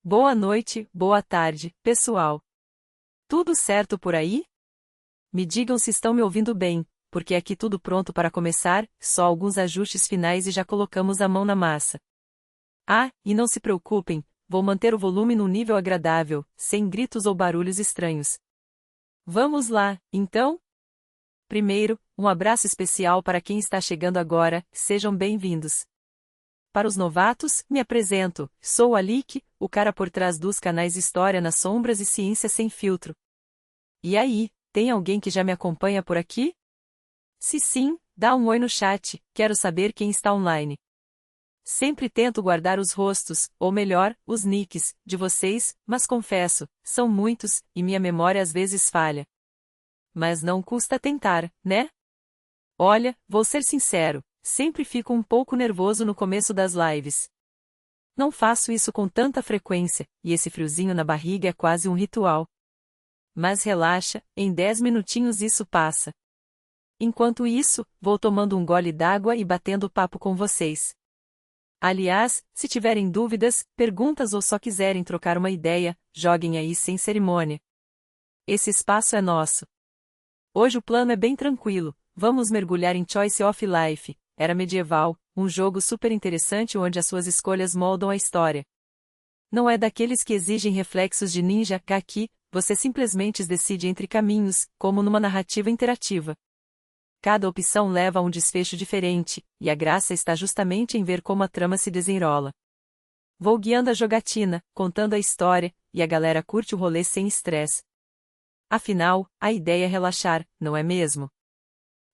Boa noite, boa tarde, pessoal. Tudo certo por aí? Me digam se estão me ouvindo bem, porque aqui tudo pronto para começar, só alguns ajustes finais e já colocamos a mão na massa. Ah, e não se preocupem, vou manter o volume num nível agradável, sem gritos ou barulhos estranhos. Vamos lá, então? Primeiro, um abraço especial para quem está chegando agora, sejam bem-vindos. Para os novatos, me apresento, sou o Alik, o cara por trás dos canais História nas Sombras e Ciência Sem Filtro. E aí, tem alguém que já me acompanha por aqui? Se sim, dá um oi no chat, quero saber quem está online. Sempre tento guardar os rostos, ou melhor, os nicks, de vocês, mas confesso, são muitos, e minha memória às vezes falha. Mas não custa tentar, né? Olha, vou ser sincero, sempre fico um pouco nervoso no começo das lives. Não faço isso com tanta frequência, e esse friozinho na barriga é quase um ritual. Mas relaxa, em 10 minutinhos isso passa. Enquanto isso, vou tomando um gole d'água e batendo papo com vocês. Aliás, se tiverem dúvidas, perguntas ou só quiserem trocar uma ideia, joguem aí sem cerimônia. Esse espaço é nosso. Hoje o plano é bem tranquilo, vamos mergulhar em Choice of Life, Era Medieval, um jogo super interessante onde as suas escolhas moldam a história. Não é daqueles que exigem reflexos de ninja, aqui, você simplesmente decide entre caminhos, como numa narrativa interativa. Cada opção leva a um desfecho diferente, e a graça está justamente em ver como a trama se desenrola. Vou guiando a jogatina, contando a história, e a galera curte o rolê sem estresse. Afinal, a ideia é relaxar, não é mesmo?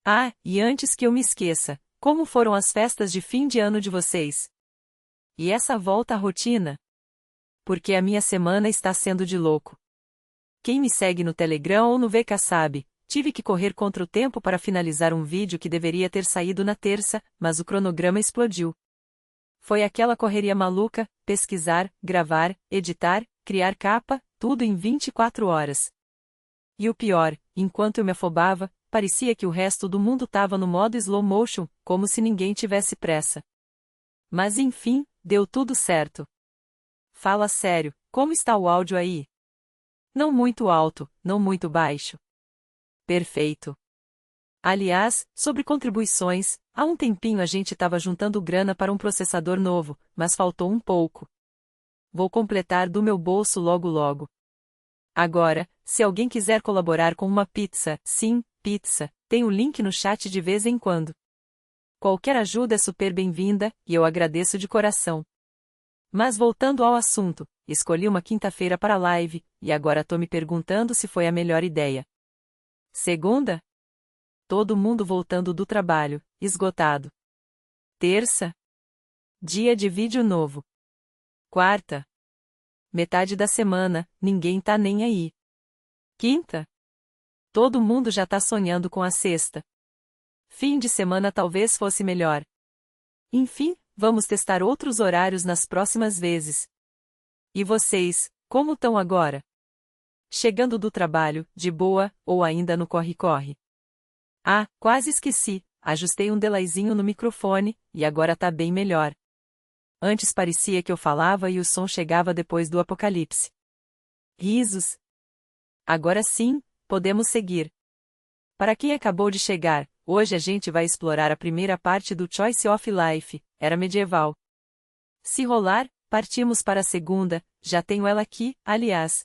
Ah, e antes que eu me esqueça, como foram as festas de fim de ano de vocês? E essa volta à rotina? Porque a minha semana está sendo de louco. Quem me segue no Telegram ou no VK sabe, tive que correr contra o tempo para finalizar um vídeo que deveria ter saído na terça, mas o cronograma explodiu. Foi aquela correria maluca, pesquisar, gravar, editar, criar capa, tudo em 24 horas. E o pior, enquanto eu me afobava, parecia que o resto do mundo tava no modo slow motion, como se ninguém tivesse pressa. Mas enfim, deu tudo certo. Fala sério, como está o áudio aí? Não muito alto, não muito baixo. Perfeito. Aliás, sobre contribuições, há um tempinho a gente estava juntando grana para um processador novo, mas faltou um pouco. Vou completar do meu bolso logo logo. Agora, se alguém quiser colaborar com uma pizza, sim, pizza, tem o link no chat de vez em quando. Qualquer ajuda é super bem-vinda, e eu agradeço de coração. Mas voltando ao assunto, escolhi uma quinta-feira para a live, e agora tô me perguntando se foi a melhor ideia. Segunda? Todo mundo voltando do trabalho, esgotado. Terça? Dia de vídeo novo. Quarta? Metade da semana, ninguém tá nem aí. Quinta? Todo mundo já tá sonhando com a sexta. Fim de semana talvez fosse melhor. Enfim, vamos testar outros horários nas próximas vezes. E vocês, como estão agora? Chegando do trabalho, de boa, ou ainda no corre-corre? Ah, quase esqueci, ajustei um delayzinho no microfone, e agora tá bem melhor. Antes parecia que eu falava e o som chegava depois do apocalipse. Risos. Agora sim, podemos seguir. Para quem acabou de chegar, hoje a gente vai explorar a primeira parte do Choice of Life, Era Medieval. Se rolar, partimos para a segunda, já tenho ela aqui, aliás.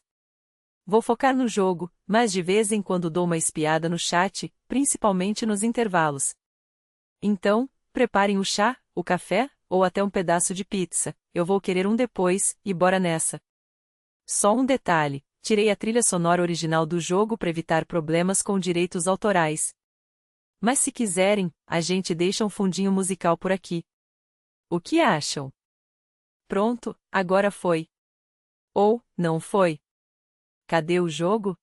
Vou focar no jogo, mas de vez em quando dou uma espiada no chat, principalmente nos intervalos. Então, preparem o chá, o café, ou até um pedaço de pizza, eu vou querer um depois, e bora nessa. Só um detalhe, tirei a trilha sonora original do jogo para evitar problemas com direitos autorais. Mas se quiserem, a gente deixa um fundinho musical por aqui. O que acham? Pronto, agora foi. Ou, não foi? Cadê o jogo?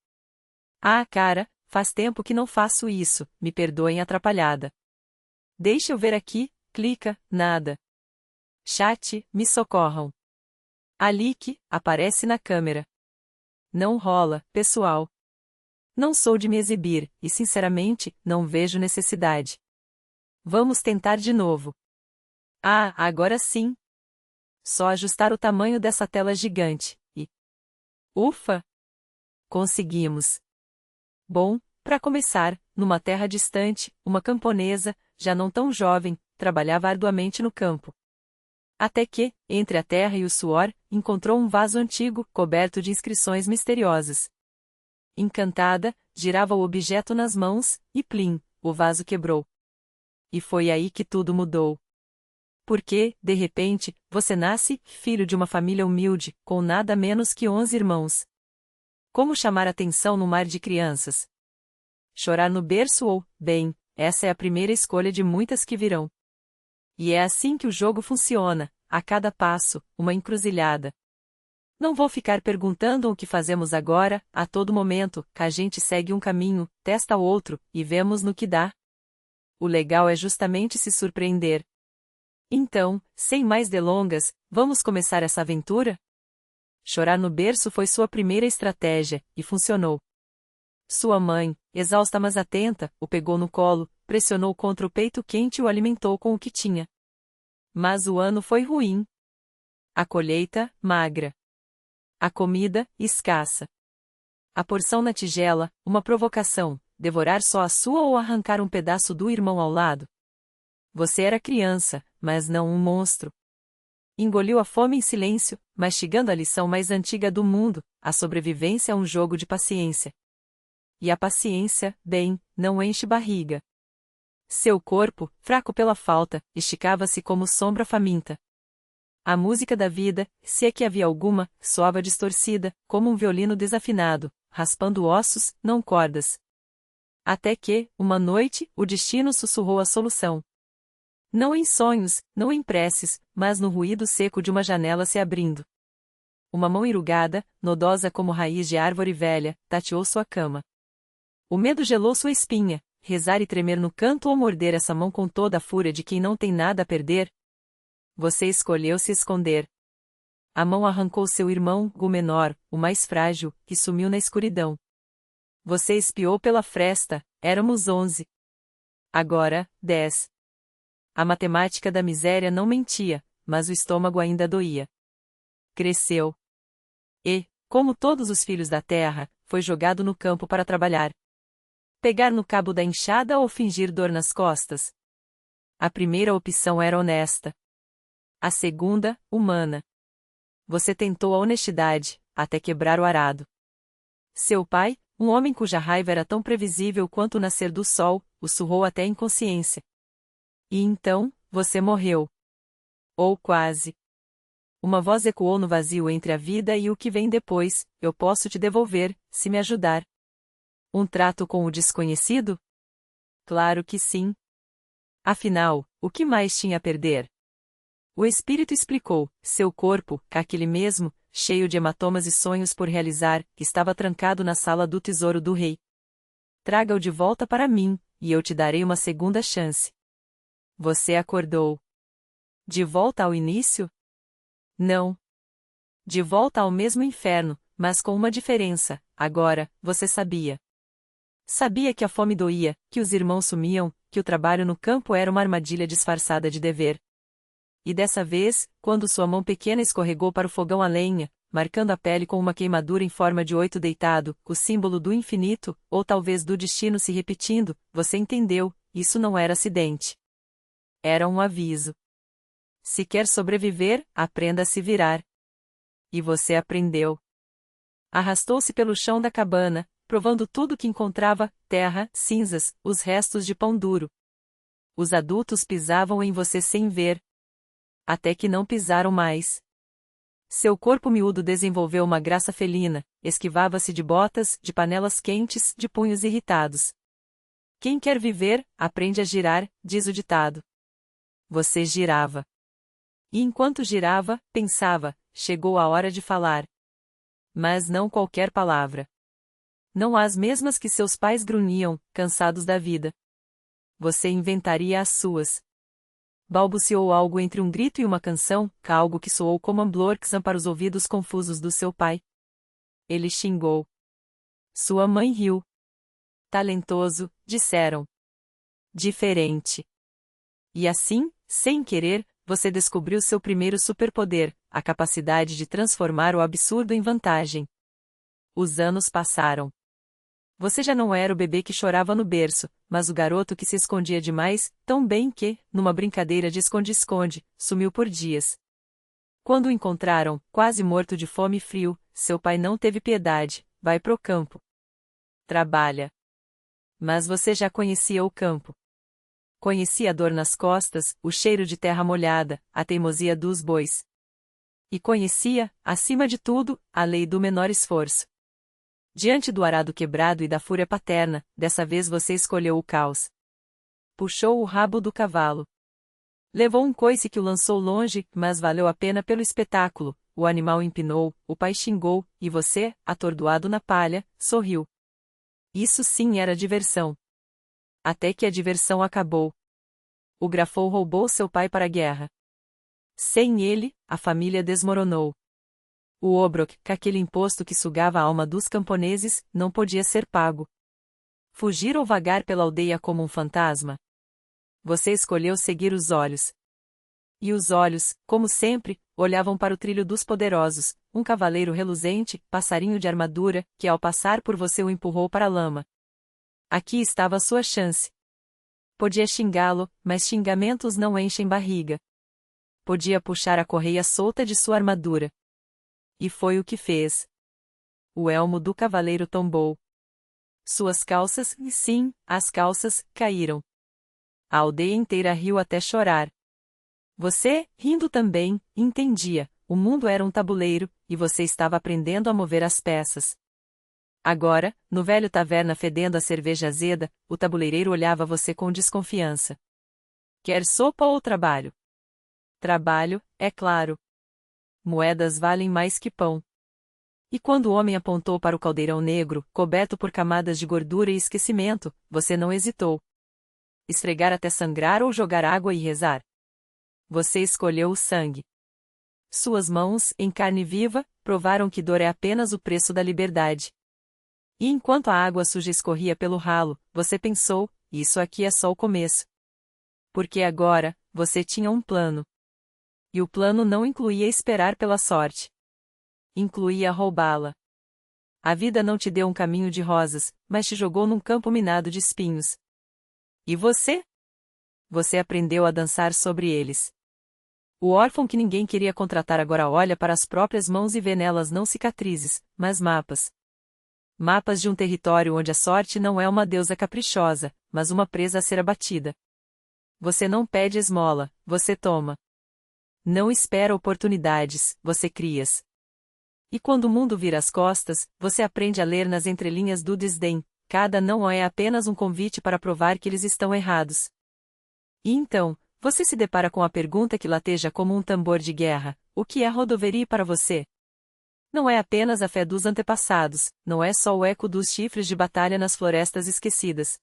Ah, cara, faz tempo que não faço isso, me perdoem atrapalhada. Deixa eu ver aqui, clica, nada. Chat, me socorram. Alik, aparece na câmera. Não rola, pessoal. Não sou de me exibir, e sinceramente, não vejo necessidade. Vamos tentar de novo. Ah, agora sim. Só ajustar o tamanho dessa tela gigante, e... Ufa! Conseguimos! Bom, para começar, numa terra distante, uma camponesa, já não tão jovem, trabalhava arduamente no campo. Até que, entre a terra e o suor, encontrou um vaso antigo, coberto de inscrições misteriosas. Encantada, girava o objeto nas mãos, e plim, o vaso quebrou. E foi aí que tudo mudou. Porque, de repente, você nasce, filho de uma família humilde, com nada menos que 11 irmãos. Como chamar atenção no mar de crianças? Chorar no berço ou, bem, essa é a primeira escolha de muitas que virão. E é assim que o jogo funciona, a cada passo, uma encruzilhada. Não vou ficar perguntando o que fazemos agora, a todo momento, a gente segue um caminho, testa outro, e vemos no que dá. O legal é justamente se surpreender. Então, sem mais delongas, vamos começar essa aventura? Chorar no berço foi sua primeira estratégia, e funcionou. Sua mãe, exausta mas atenta, o pegou no colo, pressionou contra o peito quente e o alimentou com o que tinha. Mas o ano foi ruim. A colheita, magra. A comida, escassa. A porção na tigela, uma provocação, devorar só a sua ou arrancar um pedaço do irmão ao lado. Você era criança, mas não um monstro. Engoliu a fome em silêncio, mastigando a lição mais antiga do mundo, a sobrevivência é um jogo de paciência. E a paciência, bem, não enche barriga. Seu corpo, fraco pela falta, esticava-se como sombra faminta. A música da vida, se é que havia alguma, soava distorcida, como um violino desafinado, raspando ossos, não cordas. Até que, uma noite, o destino sussurrou a solução. Não em sonhos, não em preces, mas no ruído seco de uma janela se abrindo. Uma mão enrugada, nodosa como raiz de árvore velha, tateou sua cama. O medo gelou sua espinha, rezar e tremer no canto ou morder essa mão com toda a fúria de quem não tem nada a perder. Você escolheu se esconder. A mão arrancou seu irmão, o menor, o mais frágil, que sumiu na escuridão. Você espiou pela fresta, éramos 11. Agora, 10. A matemática da miséria não mentia, mas o estômago ainda doía. Cresceu. E, como todos os filhos da terra, foi jogado no campo para trabalhar. Pegar no cabo da enxada ou fingir dor nas costas? A primeira opção era honesta. A segunda, humana. Você tentou a honestidade, até quebrar o arado. Seu pai, um homem cuja raiva era tão previsível quanto o nascer do sol, o surrou até a inconsciência. E então, você morreu. Ou quase. Uma voz ecoou no vazio entre a vida e o que vem depois, eu posso te devolver, se me ajudar. Um trato com o desconhecido? Claro que sim. Afinal, o que mais tinha a perder? O espírito explicou, seu corpo, aquele mesmo, cheio de hematomas e sonhos por realizar, estava trancado na sala do tesouro do rei. Traga-o de volta para mim, e eu te darei uma segunda chance. Você acordou. De volta ao início? Não. De volta ao mesmo inferno, mas com uma diferença, agora, você sabia. Sabia que a fome doía, que os irmãos sumiam, que o trabalho no campo era uma armadilha disfarçada de dever. E dessa vez, quando sua mão pequena escorregou para o fogão a lenha, marcando a pele com uma queimadura em forma de 8 deitado, o símbolo do infinito, ou talvez do destino se repetindo, você entendeu, isso não era acidente. Era um aviso. Se quer sobreviver, aprenda a se virar. E você aprendeu. Arrastou-se pelo chão da cabana, provando tudo que encontrava, terra, cinzas, os restos de pão duro. Os adultos pisavam em você sem ver. Até que não pisaram mais. Seu corpo miúdo desenvolveu uma graça felina, esquivava-se de botas, de panelas quentes, de punhos irritados. Quem quer viver, aprende a girar, diz o ditado. Você girava. E enquanto girava, pensava, chegou a hora de falar. Mas não qualquer palavra. Não as mesmas que seus pais grunhiam, cansados da vida. Você inventaria as suas. Balbuciou algo entre um grito e uma canção, algo que soou como amblorxam para os ouvidos confusos do seu pai. Ele xingou. Sua mãe riu. Talentoso, disseram. Diferente. E assim, sem querer, você descobriu seu primeiro superpoder, a capacidade de transformar o absurdo em vantagem. Os anos passaram. Você já não era o bebê que chorava no berço, mas o garoto que se escondia demais, tão bem que, numa brincadeira de esconde-esconde, sumiu por dias. Quando o encontraram, quase morto de fome e frio, seu pai não teve piedade: vai pro campo. Trabalha. Mas você já conhecia o campo. Conhecia a dor nas costas, o cheiro de terra molhada, a teimosia dos bois. E conhecia, acima de tudo, a lei do menor esforço. Diante do arado quebrado e da fúria paterna, dessa vez você escolheu o caos. Puxou o rabo do cavalo. Levou um coice que o lançou longe, mas valeu a pena pelo espetáculo. O animal empinou, o pai xingou, e você, atordoado na palha, sorriu. Isso sim era diversão. Até que a diversão acabou. O Grafou roubou seu pai para a guerra. Sem ele, a família desmoronou. O Obrok, aquele imposto que sugava a alma dos camponeses, não podia ser pago. Fugir ou vagar pela aldeia como um fantasma? Você escolheu seguir os olhos. E os olhos, como sempre, olhavam para o trilho dos poderosos, um cavaleiro reluzente, passarinho de armadura, que ao passar por você o empurrou para a lama. Aqui estava a sua chance. Podia xingá-lo, mas xingamentos não enchem barriga. Podia puxar a correia solta de sua armadura. E foi o que fez. O elmo do cavaleiro tombou. Suas calças, sim, as calças, caíram. A aldeia inteira riu até chorar. Você, rindo também, entendia: o mundo era um tabuleiro, e você estava aprendendo a mover as peças. Agora, no velho taverna fedendo a cerveja azeda, o tabuleireiro olhava você com desconfiança. Quer sopa ou trabalho? Trabalho, é claro. Moedas valem mais que pão. E quando o homem apontou para o caldeirão negro, coberto por camadas de gordura e esquecimento, você não hesitou. Esfregar até sangrar ou jogar água e rezar? Você escolheu o sangue. Suas mãos, em carne viva, provaram que dor é apenas o preço da liberdade. E enquanto a água suja escorria pelo ralo, você pensou: isso aqui é só o começo. Porque agora, você tinha um plano. E o plano não incluía esperar pela sorte. Incluía roubá-la. A vida não te deu um caminho de rosas, mas te jogou num campo minado de espinhos. E você? Você aprendeu a dançar sobre eles. O órfão que ninguém queria contratar agora olha para as próprias mãos e vê nelas não cicatrizes, mas mapas. Mapas de um território onde a sorte não é uma deusa caprichosa, mas uma presa a ser abatida. Você não pede esmola, você toma. Não espera oportunidades, você cria-as. E quando o mundo vira as costas, você aprende a ler nas entrelinhas do desdém: cada não é apenas um convite para provar que eles estão errados. E então, você se depara com a pergunta que lateja como um tambor de guerra: o que é Rodovery para você? Não é apenas a fé dos antepassados, não é só o eco dos chifres de batalha nas florestas esquecidas.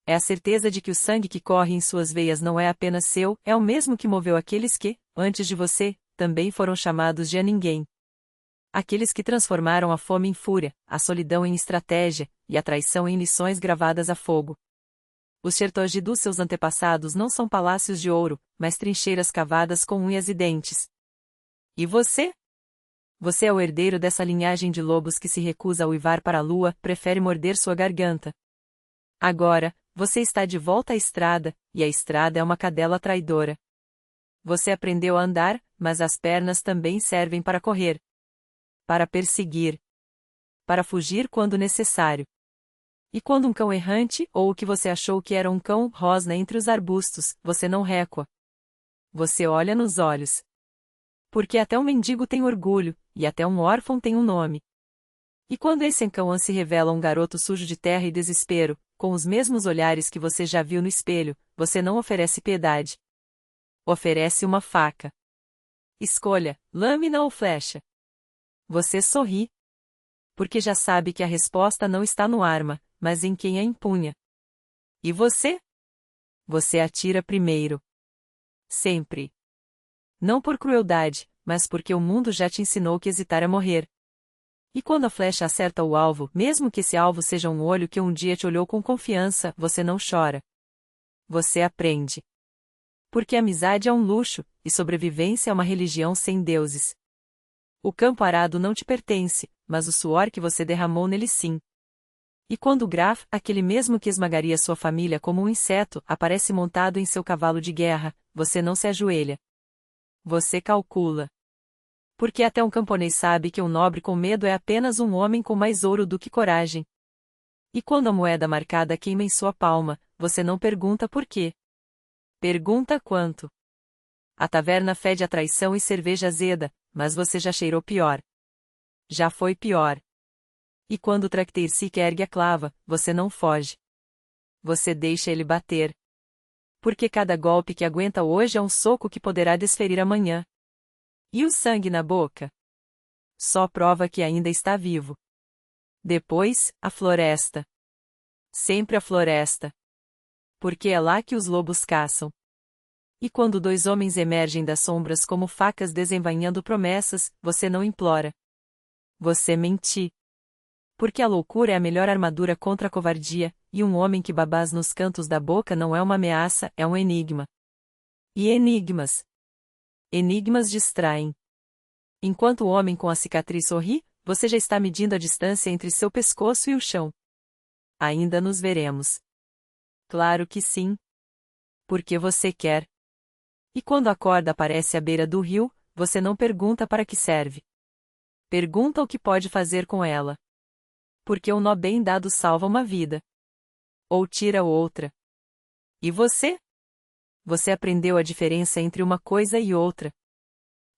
É a certeza de que o sangue que corre em suas veias não é apenas seu, é o mesmo que moveu aqueles que, antes de você, também foram chamados de a ninguém. Aqueles que transformaram a fome em fúria, a solidão em estratégia, e a traição em lições gravadas a fogo. Os Chertoji dos seus antepassados não são palácios de ouro, mas trincheiras cavadas com unhas e dentes. E você? Você é o herdeiro dessa linhagem de lobos que se recusa a uivar para a lua, prefere morder sua garganta. Agora, você está de volta à estrada, e a estrada é uma cadela traidora. Você aprendeu a andar, mas as pernas também servem para correr. Para perseguir. Para fugir quando necessário. E quando um cão errante, ou o que você achou que era um cão, rosna entre os arbustos, você não recua. Você olha nos olhos. Porque até um mendigo tem orgulho, e até um órfão tem um nome. E quando esse cão se revela um garoto sujo de terra e desespero, com os mesmos olhares que você já viu no espelho, você não oferece piedade. Oferece uma faca. Escolha, lâmina ou flecha. Você sorri. Porque já sabe que a resposta não está no arma, mas em quem a empunha. E você? Você atira primeiro. Sempre. Não por crueldade, mas porque o mundo já te ensinou que hesitar é morrer. E quando a flecha acerta o alvo, mesmo que esse alvo seja um olho que um dia te olhou com confiança, você não chora. Você aprende. Porque amizade é um luxo, e sobrevivência é uma religião sem deuses. O campo arado não te pertence, mas o suor que você derramou nele sim. E quando Graf, aquele mesmo que esmagaria sua família como um inseto, aparece montado em seu cavalo de guerra, você não se ajoelha. Você calcula. Porque até um camponês sabe que um nobre com medo é apenas um homem com mais ouro do que coragem. E quando a moeda marcada queima em sua palma, você não pergunta por quê. Pergunta quanto. A taverna fede a traição e cerveja azeda, mas você já cheirou pior. Já foi pior. E quando o Tracteirsik ergue a clava, você não foge. Você deixa ele bater. Porque cada golpe que aguenta hoje é um soco que poderá desferir amanhã. E o sangue na boca? Só prova que ainda está vivo. Depois, a floresta. Sempre a floresta. Porque é lá que os lobos caçam. E quando dois homens emergem das sombras como facas desembainhando promessas, você não implora. Você mente. Porque a loucura é a melhor armadura contra a covardia, e um homem que babás nos cantos da boca não é uma ameaça, é um enigma. E enigmas? Enigmas distraem. Enquanto o homem com a cicatriz sorri, você já está medindo a distância entre seu pescoço e o chão. Ainda nos veremos. Claro que sim. Porque você quer. E quando a corda aparece à beira do rio, você não pergunta para que serve. Pergunta o que pode fazer com ela. Porque um nó bem dado salva uma vida. Ou tira outra. E você? Você aprendeu a diferença entre uma coisa e outra.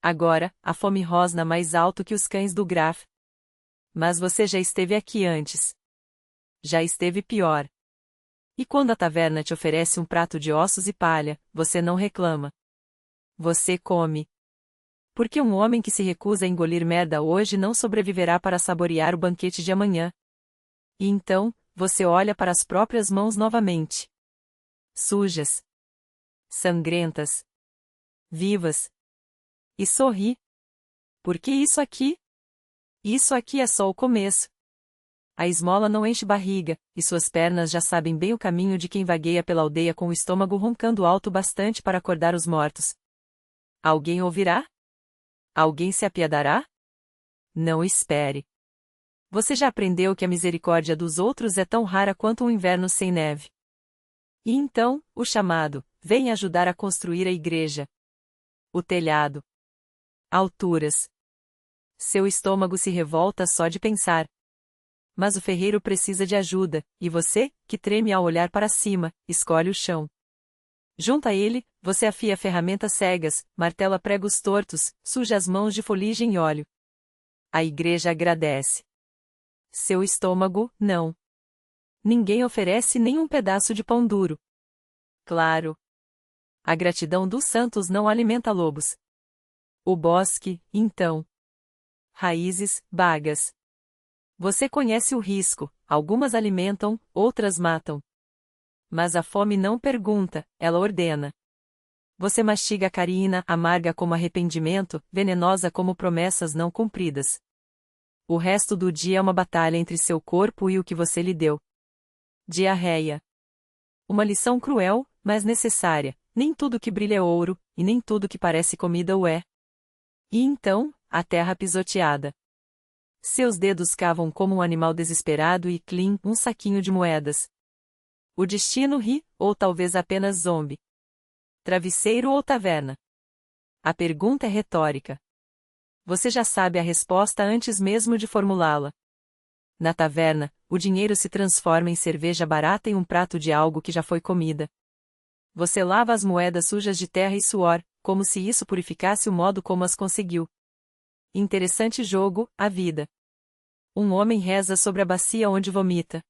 Agora, a fome rosna mais alto que os cães do Graf. Mas você já esteve aqui antes. Já esteve pior. E quando a taverna te oferece um prato de ossos e palha, você não reclama. Você come. Porque um homem que se recusa a engolir merda hoje não sobreviverá para saborear o banquete de amanhã. E então, você olha para as próprias mãos novamente. Sujas. Sangrentas. Vivas. E sorri. Porque isso aqui? Isso aqui é só o começo. A esmola não enche barriga, e suas pernas já sabem bem o caminho de quem vagueia pela aldeia com o estômago roncando alto bastante para acordar os mortos. Alguém ouvirá? Alguém se apiadará? Não espere. Você já aprendeu que a misericórdia dos outros é tão rara quanto um inverno sem neve. E então, o chamado, vem ajudar a construir a igreja. O telhado. Alturas. Seu estômago se revolta só de pensar. Mas o ferreiro precisa de ajuda, e você, que treme ao olhar para cima, escolhe o chão. Junto a ele, você afia ferramentas cegas, martela pregos tortos, suja as mãos de foligem e óleo. A igreja agradece. Seu estômago, não. Ninguém oferece nem um pedaço de pão duro. Claro. A gratidão dos santos não alimenta lobos. O bosque, então. Raízes, bagas. Você conhece o risco, algumas alimentam, outras matam. Mas a fome não pergunta, ela ordena. Você mastiga a carina, amarga como arrependimento, venenosa como promessas não cumpridas. O resto do dia é uma batalha entre seu corpo e o que você lhe deu. Diarreia. Uma lição cruel, mas necessária, nem tudo que brilha é ouro, e nem tudo que parece comida o é. E então, a terra pisoteada. Seus dedos cavam como um animal desesperado e clim, um saquinho de moedas. O destino ri, ou talvez apenas zombe. Travesseiro ou taverna? A pergunta é retórica. Você já sabe a resposta antes mesmo de formulá-la. Na taverna, o dinheiro se transforma em cerveja barata e um prato de algo que já foi comida. Você lava as moedas sujas de terra e suor, como se isso purificasse o modo como as conseguiu. Interessante jogo, a vida. Um homem reza sobre a bacia onde vomita.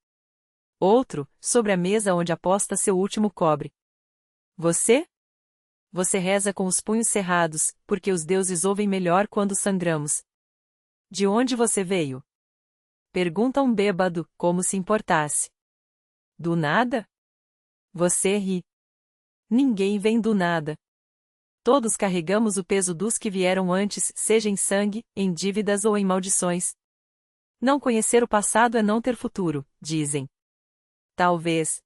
Outro, sobre a mesa onde aposta seu último cobre. Você? Você reza com os punhos cerrados, porque os deuses ouvem melhor quando sangramos. De onde você veio? Pergunta um bêbado, como se importasse. Do nada? Você ri. Ninguém vem do nada. Todos carregamos o peso dos que vieram antes, seja em sangue, em dívidas ou em maldições. Não conhecer o passado é não ter futuro, dizem. Talvez.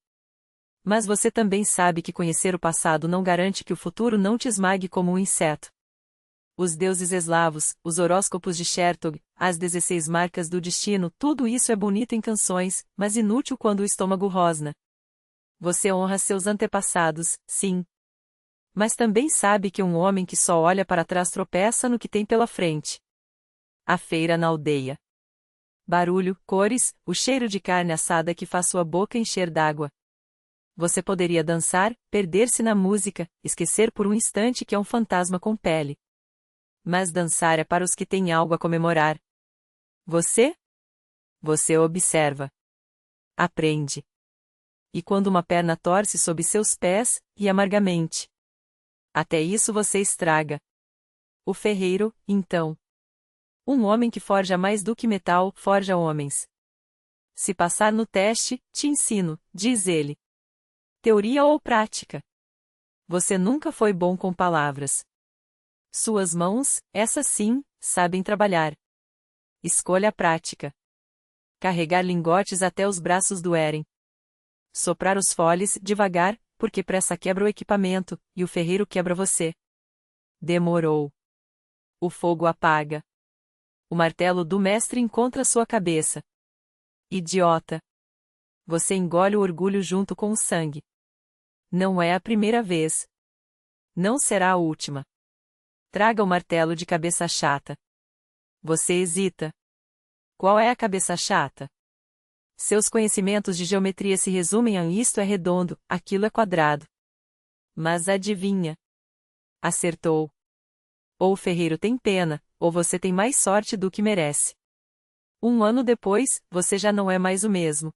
Mas você também sabe que conhecer o passado não garante que o futuro não te esmague como um inseto. Os deuses eslavos, os horóscopos de Chertog, as 16 marcas do destino, tudo isso é bonito em canções, mas inútil quando o estômago rosna. Você honra seus antepassados, sim. Mas também sabe que um homem que só olha para trás tropeça no que tem pela frente. A feira na aldeia. Barulho, cores, o cheiro de carne assada que faz sua boca encher d'água. Você poderia dançar, perder-se na música, esquecer por um instante que é um fantasma com pele. Mas dançar é para os que têm algo a comemorar. Você? Você observa. Aprende. E quando uma perna torce sob seus pés, e amargamente. Até isso você estraga. O ferreiro, então. Um homem que forja mais do que metal, forja homens. Se passar no teste, te ensino, diz ele. Teoria ou prática? Você nunca foi bom com palavras. Suas mãos, essas sim, sabem trabalhar. Escolha a prática. Carregar lingotes até os braços doerem. Soprar os foles, devagar, porque pressa quebra o equipamento, e o ferreiro quebra você. Demorou. O fogo apaga. O martelo do mestre encontra sua cabeça. Idiota. Você engole o orgulho junto com o sangue. Não é a primeira vez. Não será a última. Traga o martelo de cabeça chata. Você hesita. Qual é a cabeça chata? Seus conhecimentos de geometria se resumem a isto é redondo, aquilo é quadrado. Mas adivinha. Acertou. Ou o ferreiro tem pena, ou você tem mais sorte do que merece. Um ano depois, você já não é mais o mesmo.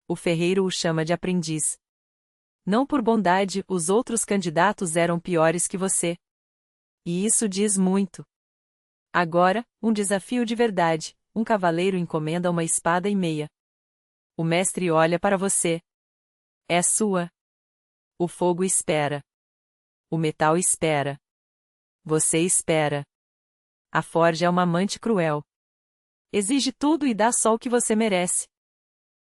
O ferreiro o chama de aprendiz. Não por bondade, os outros candidatos eram piores que você. E isso diz muito. Agora, um desafio de verdade, um cavaleiro encomenda uma espada e meia. O mestre olha para você. É sua. O fogo espera. O metal espera. Você espera. A forja é uma amante cruel. Exige tudo e dá só o que você merece.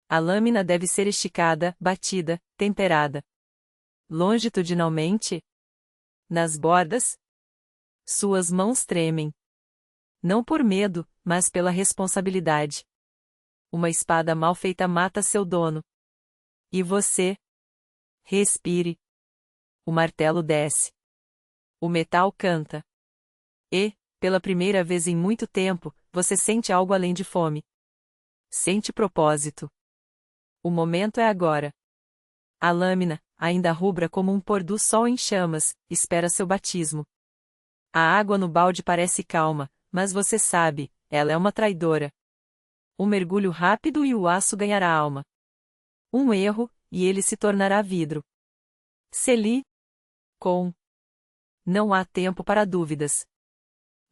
A lâmina deve ser esticada, batida, temperada. Longitudinalmente? Nas bordas? Suas mãos tremem. Não por medo, mas pela responsabilidade. Uma espada mal feita mata seu dono. E você? Respire. O martelo desce. O metal canta. E, pela primeira vez em muito tempo, você sente algo além de fome. Sente propósito. O momento é agora. A lâmina, ainda rubra como um pôr do sol em chamas, espera seu batismo. A água no balde parece calma, mas você sabe, ela é uma traidora. Um mergulho rápido e o aço ganhará alma. Um erro, e ele se tornará vidro. Seli. Com. Não há tempo para dúvidas.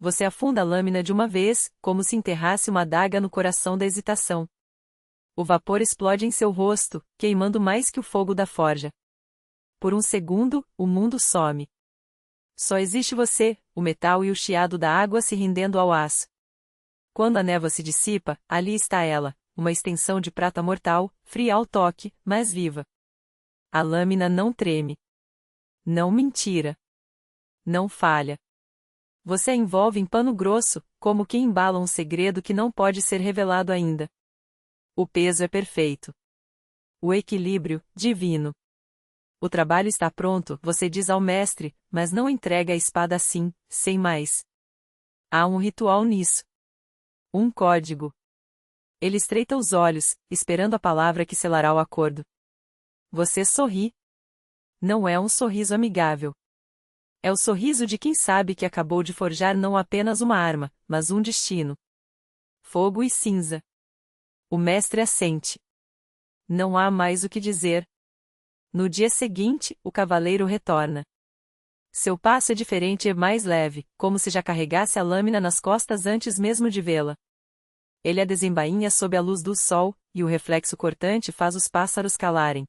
Você afunda a lâmina de uma vez, como se enterrasse uma adaga no coração da hesitação. O vapor explode em seu rosto, queimando mais que o fogo da forja. Por um segundo, o mundo some. Só existe você, o metal e o chiado da água se rendendo ao aço. Quando a névoa se dissipa, ali está ela, uma extensão de prata mortal, fria ao toque, mas viva. A lâmina não treme. Não mentira. Não falha. Você a envolve em pano grosso, como quem embala um segredo que não pode ser revelado ainda. O peso é perfeito. O equilíbrio, divino. O trabalho está pronto, você diz ao mestre, mas não entrega a espada assim, sem mais. Há um ritual nisso. Um código. Ele estreita os olhos, esperando a palavra que selará o acordo. Você sorri. Não é um sorriso amigável. É o sorriso de quem sabe que acabou de forjar não apenas uma arma, mas um destino. Fogo e cinza. O mestre assente. Não há mais o que dizer. No dia seguinte, o cavaleiro retorna. Seu passo é diferente e mais leve, como se já carregasse a lâmina nas costas antes mesmo de vê-la. Ele a desembainha sob a luz do sol, e o reflexo cortante faz os pássaros calarem.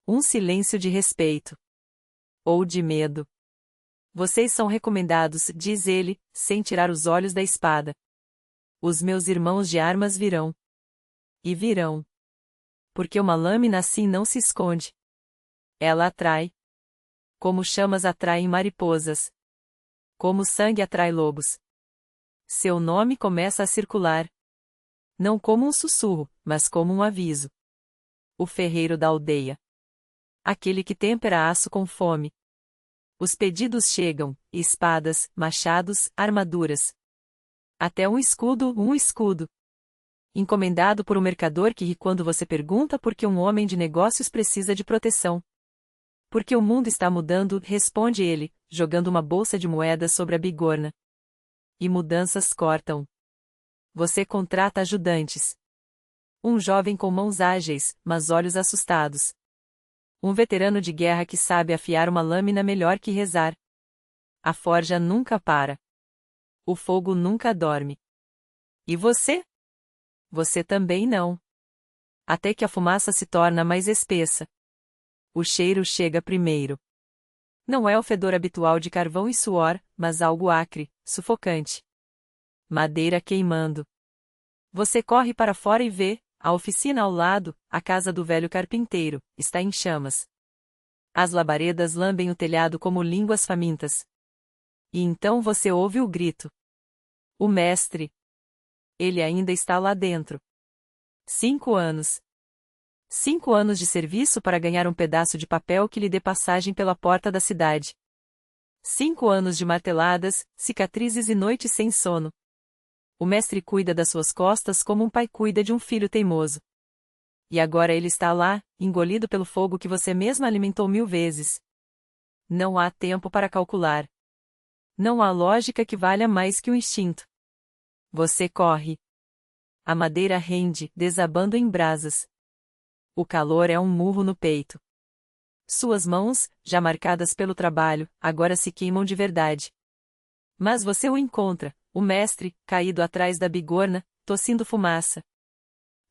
Um silêncio de respeito. Ou de medo. Vocês são recomendados, diz ele, sem tirar os olhos da espada. Os meus irmãos de armas virão. E virão. Porque uma lâmina assim não se esconde. Ela atrai. Como chamas atraem mariposas. Como sangue atrai lobos. Seu nome começa a circular. Não como um sussurro, mas como um aviso. O ferreiro da aldeia. Aquele que tempera aço com fome. Os pedidos chegam, espadas, machados, armaduras. Até um escudo. Encomendado por um mercador que ri quando você pergunta por que um homem de negócios precisa de proteção. Porque o mundo está mudando, responde ele, jogando uma bolsa de moedas sobre a bigorna. E mudanças cortam. Você contrata ajudantes. Um jovem com mãos ágeis, mas olhos assustados. Um veterano de guerra que sabe afiar uma lâmina melhor que rezar. A forja nunca para. O fogo nunca dorme. E você? Você também não. Até que a fumaça se torna mais espessa. O cheiro chega primeiro. Não é o fedor habitual de carvão e suor, mas algo acre, sufocante. Madeira queimando. Você corre para fora e vê, a oficina ao lado, a casa do velho carpinteiro, está em chamas. As labaredas lambem o telhado como línguas famintas. E então você ouve o grito. O mestre. Ele ainda está lá dentro. 5 anos. 5 anos de serviço para ganhar um pedaço de papel que lhe dê passagem pela porta da cidade. 5 anos de marteladas, cicatrizes e noites sem sono. O mestre cuida das suas costas como um pai cuida de um filho teimoso. E agora ele está lá, engolido pelo fogo que você mesma alimentou 1000 vezes. Não há tempo para calcular. Não há lógica que valha mais que o instinto. Você corre. A madeira rende, desabando em brasas. O calor é um murro no peito. Suas mãos, já marcadas pelo trabalho, agora se queimam de verdade. Mas você o encontra, o mestre, caído atrás da bigorna, tossindo fumaça.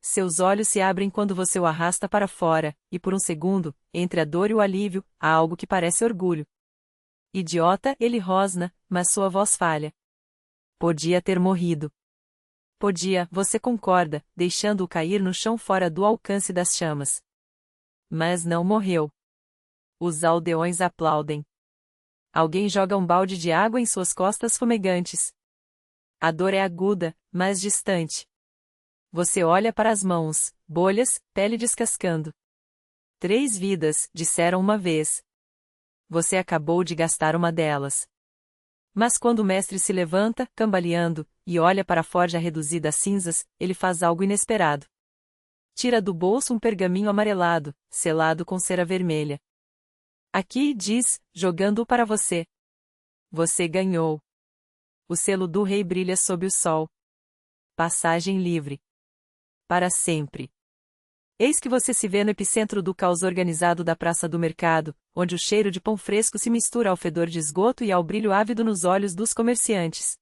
Seus olhos se abrem quando você o arrasta para fora, e por um segundo, entre a dor e o alívio, há algo que parece orgulho. Idiota, ele rosna, mas sua voz falha. Podia ter morrido. Podia, você concorda, deixando-o cair no chão fora do alcance das chamas. Mas não morreu. Os aldeões aplaudem. Alguém joga um balde de água em suas costas fumegantes. A dor é aguda, mas distante. Você olha para as mãos, bolhas, pele descascando. 3 vidas, disseram uma vez. Você acabou de gastar uma delas. Mas quando o mestre se levanta, cambaleando, e olha para a forja reduzida a cinzas, ele faz algo inesperado. Tira do bolso um pergaminho amarelado, selado com cera vermelha. Aqui, diz, jogando-o para você. Você ganhou. O selo do rei brilha sob o sol. Passagem livre. Para sempre. Eis que você se vê no epicentro do caos organizado da praça do mercado, onde o cheiro de pão fresco se mistura ao fedor de esgoto e ao brilho ávido nos olhos dos comerciantes.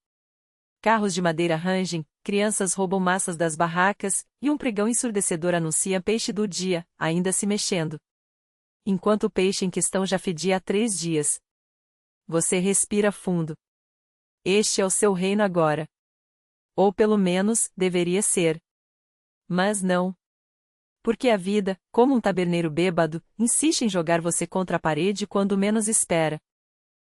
Carros de madeira rangem, crianças roubam massas das barracas, e um pregão ensurdecedor anuncia peixe do dia, ainda se mexendo. Enquanto o peixe em questão já fedia há 3 dias. Você respira fundo. Este é o seu reino agora. Ou pelo menos, deveria ser. Mas não. Porque a vida, como um taberneiro bêbado, insiste em jogar você contra a parede quando menos espera.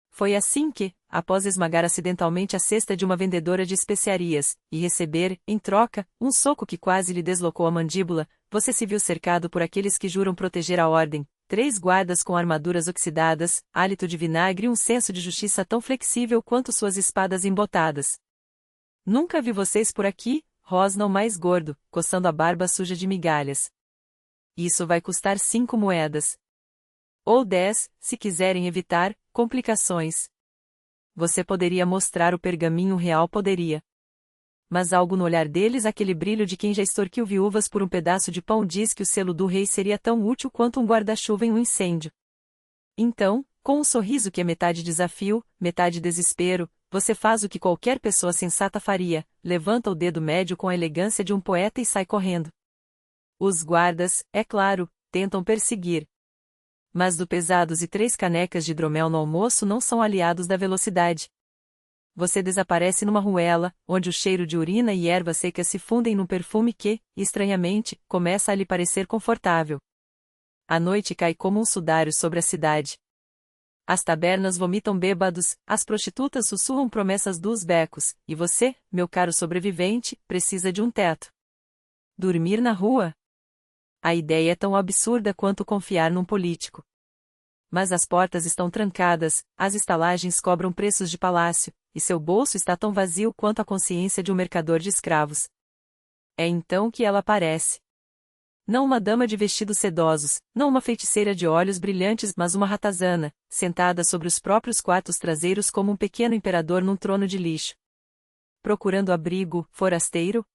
Foi assim que, após esmagar acidentalmente a cesta de uma vendedora de especiarias, e receber, em troca, um soco que quase lhe deslocou a mandíbula, você se viu cercado por aqueles que juram proteger a ordem, 3 guardas com armaduras oxidadas, hálito de vinagre e um senso de justiça tão flexível quanto suas espadas embotadas. Nunca vi vocês por aqui, rosna o mais gordo, coçando a barba suja de migalhas. Isso vai custar 5 moedas. Ou 10, se quiserem evitar complicações. Você poderia mostrar o pergaminho real, poderia. Mas algo no olhar deles, aquele brilho de quem já extorquiu viúvas por um pedaço de pão, diz que o selo do rei seria tão útil quanto um guarda-chuva em um incêndio. Então, com um sorriso que é metade desafio, metade desespero, você faz o que qualquer pessoa sensata faria, levanta o dedo médio com a elegância de um poeta e sai correndo. Os guardas, é claro, tentam perseguir. Mas do pesados e 3 canecas de hidromel no almoço não são aliados da velocidade. Você desaparece numa ruela, onde o cheiro de urina e erva seca se fundem num perfume que, estranhamente, começa a lhe parecer confortável. A noite cai como um sudário sobre a cidade. As tabernas vomitam bêbados, as prostitutas sussurram promessas dos becos, e você, meu caro sobrevivente, precisa de um teto. Dormir na rua? A ideia é tão absurda quanto confiar num político. Mas as portas estão trancadas, as estalagens cobram preços de palácio, e seu bolso está tão vazio quanto a consciência de um mercador de escravos. É então que ela aparece. Não uma dama de vestidos sedosos, não uma feiticeira de olhos brilhantes, mas uma ratazana, sentada sobre os próprios quartos traseiros como um pequeno imperador num trono de lixo. Procurando abrigo, forasteiro?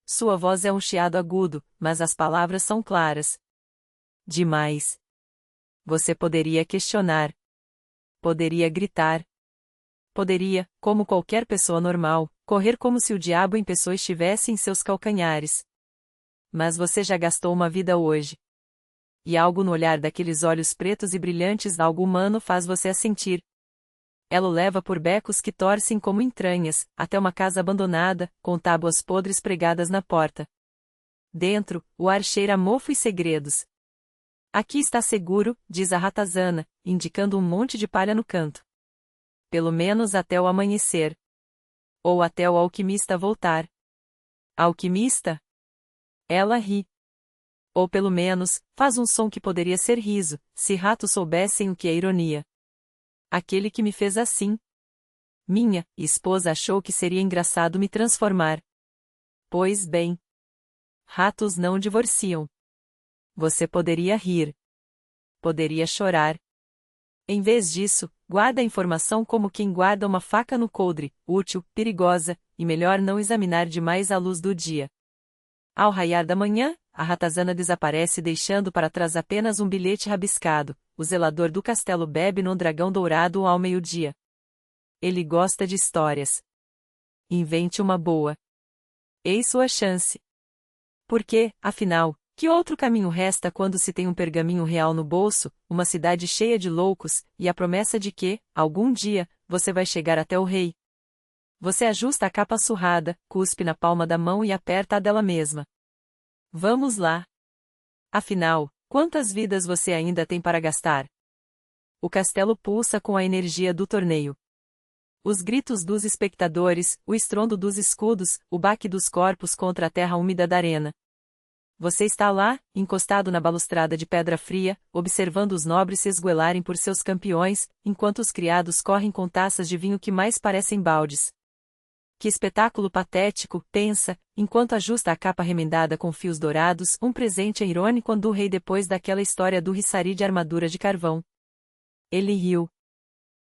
Sua voz é um chiado agudo, mas as palavras são claras. Demais. Você poderia questionar. Poderia gritar. Poderia, como qualquer pessoa normal, correr como se o diabo em pessoa estivesse em seus calcanhares. Mas você já gastou uma vida hoje. E algo no olhar daqueles olhos pretos e brilhantes, algo humano, faz você assentir. Ela o leva por becos que torcem como entranhas, até uma casa abandonada, com tábuas podres pregadas na porta. Dentro, o ar cheira a mofo e segredos. Aqui está seguro, diz a ratazana, indicando um monte de palha no canto. Pelo menos até o amanhecer. Ou até o alquimista voltar. Alquimista? Ela ri. Ou pelo menos, faz um som que poderia ser riso, se ratos soubessem o que é ironia. Aquele que me fez assim. Minha esposa achou que seria engraçado me transformar. Pois bem. Ratos não divorciam. Você poderia rir. Poderia chorar. Em vez disso, guarda a informação como quem guarda uma faca no coldre, útil, perigosa, e melhor não examinar demais à luz do dia. Ao raiar da manhã, a ratazana desaparece deixando para trás apenas um bilhete rabiscado. O zelador do castelo bebe num dragão dourado ao meio-dia. Ele gosta de histórias. Invente uma boa. Eis sua chance. Porque, afinal, que outro caminho resta quando se tem um pergaminho real no bolso, uma cidade cheia de loucos, e a promessa de que, algum dia, você vai chegar até o rei? Você ajusta a capa surrada, cuspe na palma da mão e aperta a dela mesma. Vamos lá. Afinal, quantas vidas você ainda tem para gastar? O castelo pulsa com a energia do torneio. Os gritos dos espectadores, o estrondo dos escudos, o baque dos corpos contra a terra úmida da arena. Você está lá, encostado na balustrada de pedra fria, observando os nobres se esgoelarem por seus campeões, enquanto os criados correm com taças de vinho que mais parecem baldes. Que espetáculo patético, pensa, enquanto ajusta a capa remendada com fios dourados, um presente irônico do rei depois daquela história do Hissari de armadura de carvão. Ele riu.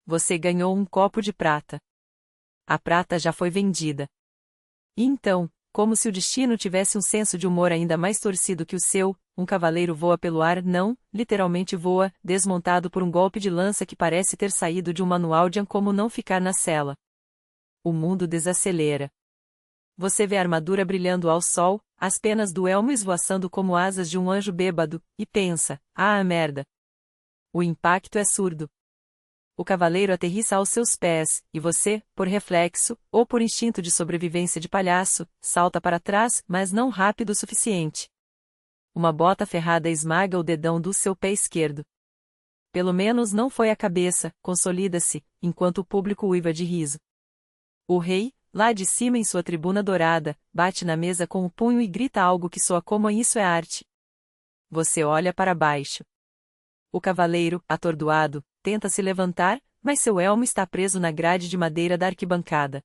Você ganhou um copo de prata. A prata já foi vendida. E então, como se o destino tivesse um senso de humor ainda mais torcido que o seu, um cavaleiro voa pelo ar, não, literalmente voa, desmontado por um golpe de lança que parece ter saído de um manual de Como Não Ficar na Cela. O mundo desacelera. Você vê a armadura brilhando ao sol, as penas do elmo esvoaçando como asas de um anjo bêbado, e pensa, ah, merda. O impacto é surdo. O cavaleiro aterrissa aos seus pés, e você, por reflexo, ou por instinto de sobrevivência de palhaço, salta para trás, mas não rápido o suficiente. Uma bota ferrada esmaga o dedão do seu pé esquerdo. Pelo menos não foi a cabeça, consolida-se, enquanto o público uiva de riso. O rei, lá de cima em sua tribuna dourada, bate na mesa com o punho e grita algo que soa como isso é arte. Você olha para baixo. O cavaleiro, atordoado, tenta se levantar, mas seu elmo está preso na grade de madeira da arquibancada.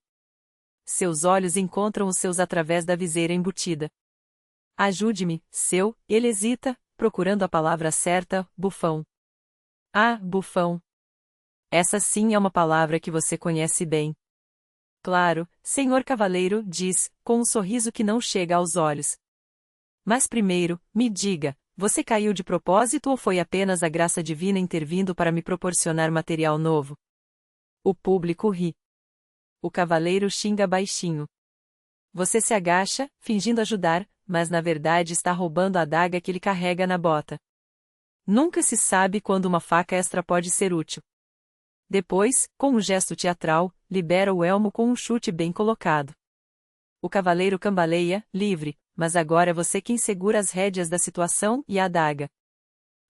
Seus olhos encontram os seus através da viseira embutida. Ajude-me, seu, ele hesita, procurando a palavra certa, bufão. Ah, bufão. Essa sim é uma palavra que você conhece bem. Claro, senhor cavaleiro, diz, com um sorriso que não chega aos olhos. Mas primeiro, me diga, você caiu de propósito ou foi apenas a graça divina intervindo para me proporcionar material novo? O público ri. O cavaleiro xinga baixinho. Você se agacha, fingindo ajudar, mas na verdade está roubando a adaga que ele carrega na bota. Nunca se sabe quando uma faca extra pode ser útil. Depois, com um gesto teatral, libera o elmo com um chute bem colocado. O cavaleiro cambaleia, livre, mas agora é você quem segura as rédeas da situação e a adaga.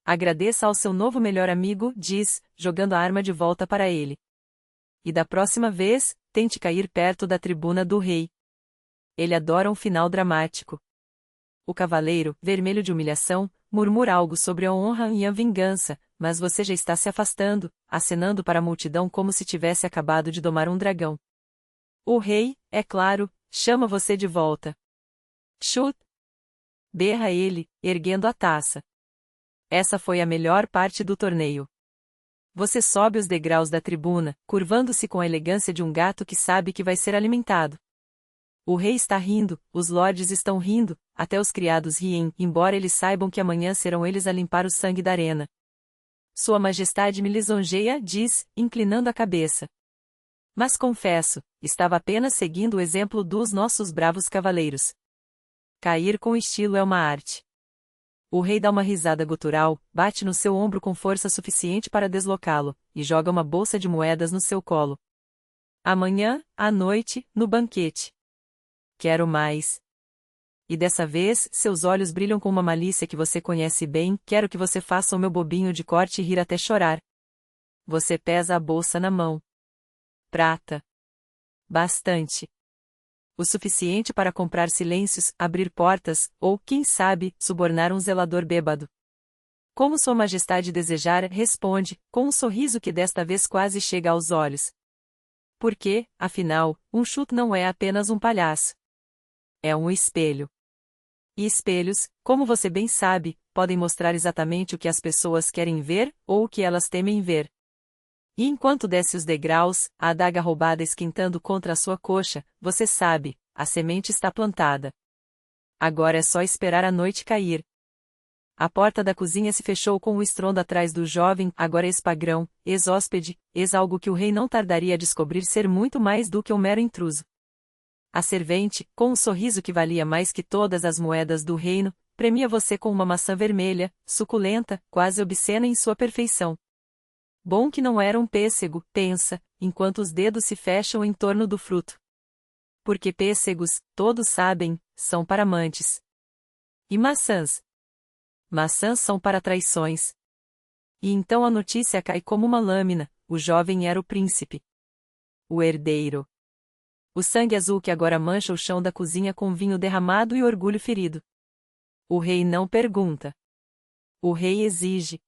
Agradeça ao seu novo melhor amigo, diz, jogando a arma de volta para ele. E da próxima vez, tente cair perto da tribuna do rei. Ele adora um final dramático. O cavaleiro, vermelho de humilhação, murmura algo sobre a honra e a vingança, mas você já está se afastando, acenando para a multidão como se tivesse acabado de domar um dragão. O rei, é claro, chama você de volta. Chut! Berra ele, erguendo a taça. Essa foi a melhor parte do torneio. Você sobe os degraus da tribuna, curvando-se com a elegância de um gato que sabe que vai ser alimentado. O rei está rindo, os lordes estão rindo, até os criados riem, embora eles saibam que amanhã serão eles a limpar o sangue da arena. Sua Majestade me lisonjeia, diz, inclinando a cabeça. Mas confesso, estava apenas seguindo o exemplo dos nossos bravos cavaleiros. Cair com estilo é uma arte. O rei dá uma risada gutural, bate no seu ombro com força suficiente para deslocá-lo, e joga uma bolsa de moedas no seu colo. Amanhã, à noite, no banquete. Quero mais. E dessa vez, seus olhos brilham com uma malícia que você conhece bem, quero que você faça o meu bobinho de corte rir até chorar. Você pesa a bolsa na mão. Prata. Bastante. O suficiente para comprar silêncios, abrir portas, ou, quem sabe, subornar um zelador bêbado. Como Sua Majestade desejar, responde, com um sorriso que desta vez quase chega aos olhos. Porque, afinal, um chute não é apenas um palhaço. É um espelho. E espelhos, como você bem sabe, podem mostrar exatamente o que as pessoas querem ver, ou o que elas temem ver. E enquanto desce os degraus, a adaga roubada esquentando contra a sua coxa, você sabe, a semente está plantada. Agora é só esperar a noite cair. A porta da cozinha se fechou com um estrondo atrás do jovem, agora ex-pagrão, ex-hóspede, ex-algo que o rei não tardaria a descobrir ser muito mais do que um mero intruso. A servente, com um sorriso que valia mais que todas as moedas do reino, premia você com uma maçã vermelha, suculenta, quase obscena em sua perfeição. Bom que não era um pêssego, pensa, enquanto os dedos se fecham em torno do fruto. Porque pêssegos, todos sabem, são para amantes. E maçãs? Maçãs são para traições. E então a notícia cai como uma lâmina, o jovem era o príncipe. O herdeiro. O sangue azul que agora mancha o chão da cozinha com vinho derramado e orgulho ferido. O rei não pergunta. O rei exige.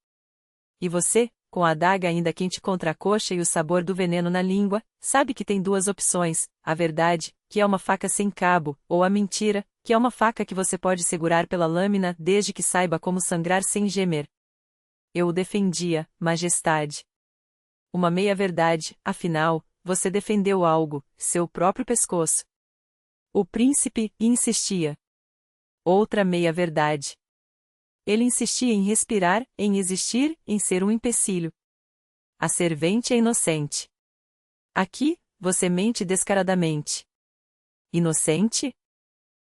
E você, com a adaga ainda quente contra a coxa e o sabor do veneno na língua, sabe que tem duas opções, a verdade, que é uma faca sem cabo, ou a mentira, que é uma faca que você pode segurar pela lâmina desde que saiba como sangrar sem gemer. Eu o defendia, Majestade. Uma meia-verdade, afinal, você defendeu algo, seu próprio pescoço. O príncipe insistia. Outra meia-verdade. Ele insistia em respirar, em existir, em ser um empecilho. A servente é inocente. Aqui, você mente descaradamente. Inocente?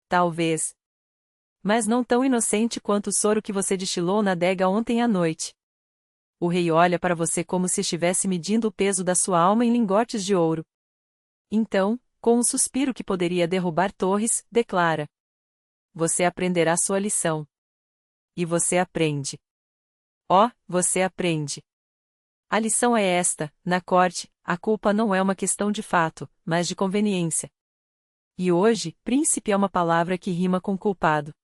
Talvez. Mas não tão inocente quanto o soro que você destilou na adega ontem à noite. O rei olha para você como se estivesse medindo o peso da sua alma em lingotes de ouro. Então, com um suspiro que poderia derrubar torres, declara: você aprenderá sua lição. E você aprende. Oh, você aprende. A lição é esta: na corte, a culpa não é uma questão de fato, mas de conveniência. E hoje, príncipe é uma palavra que rima com culpado.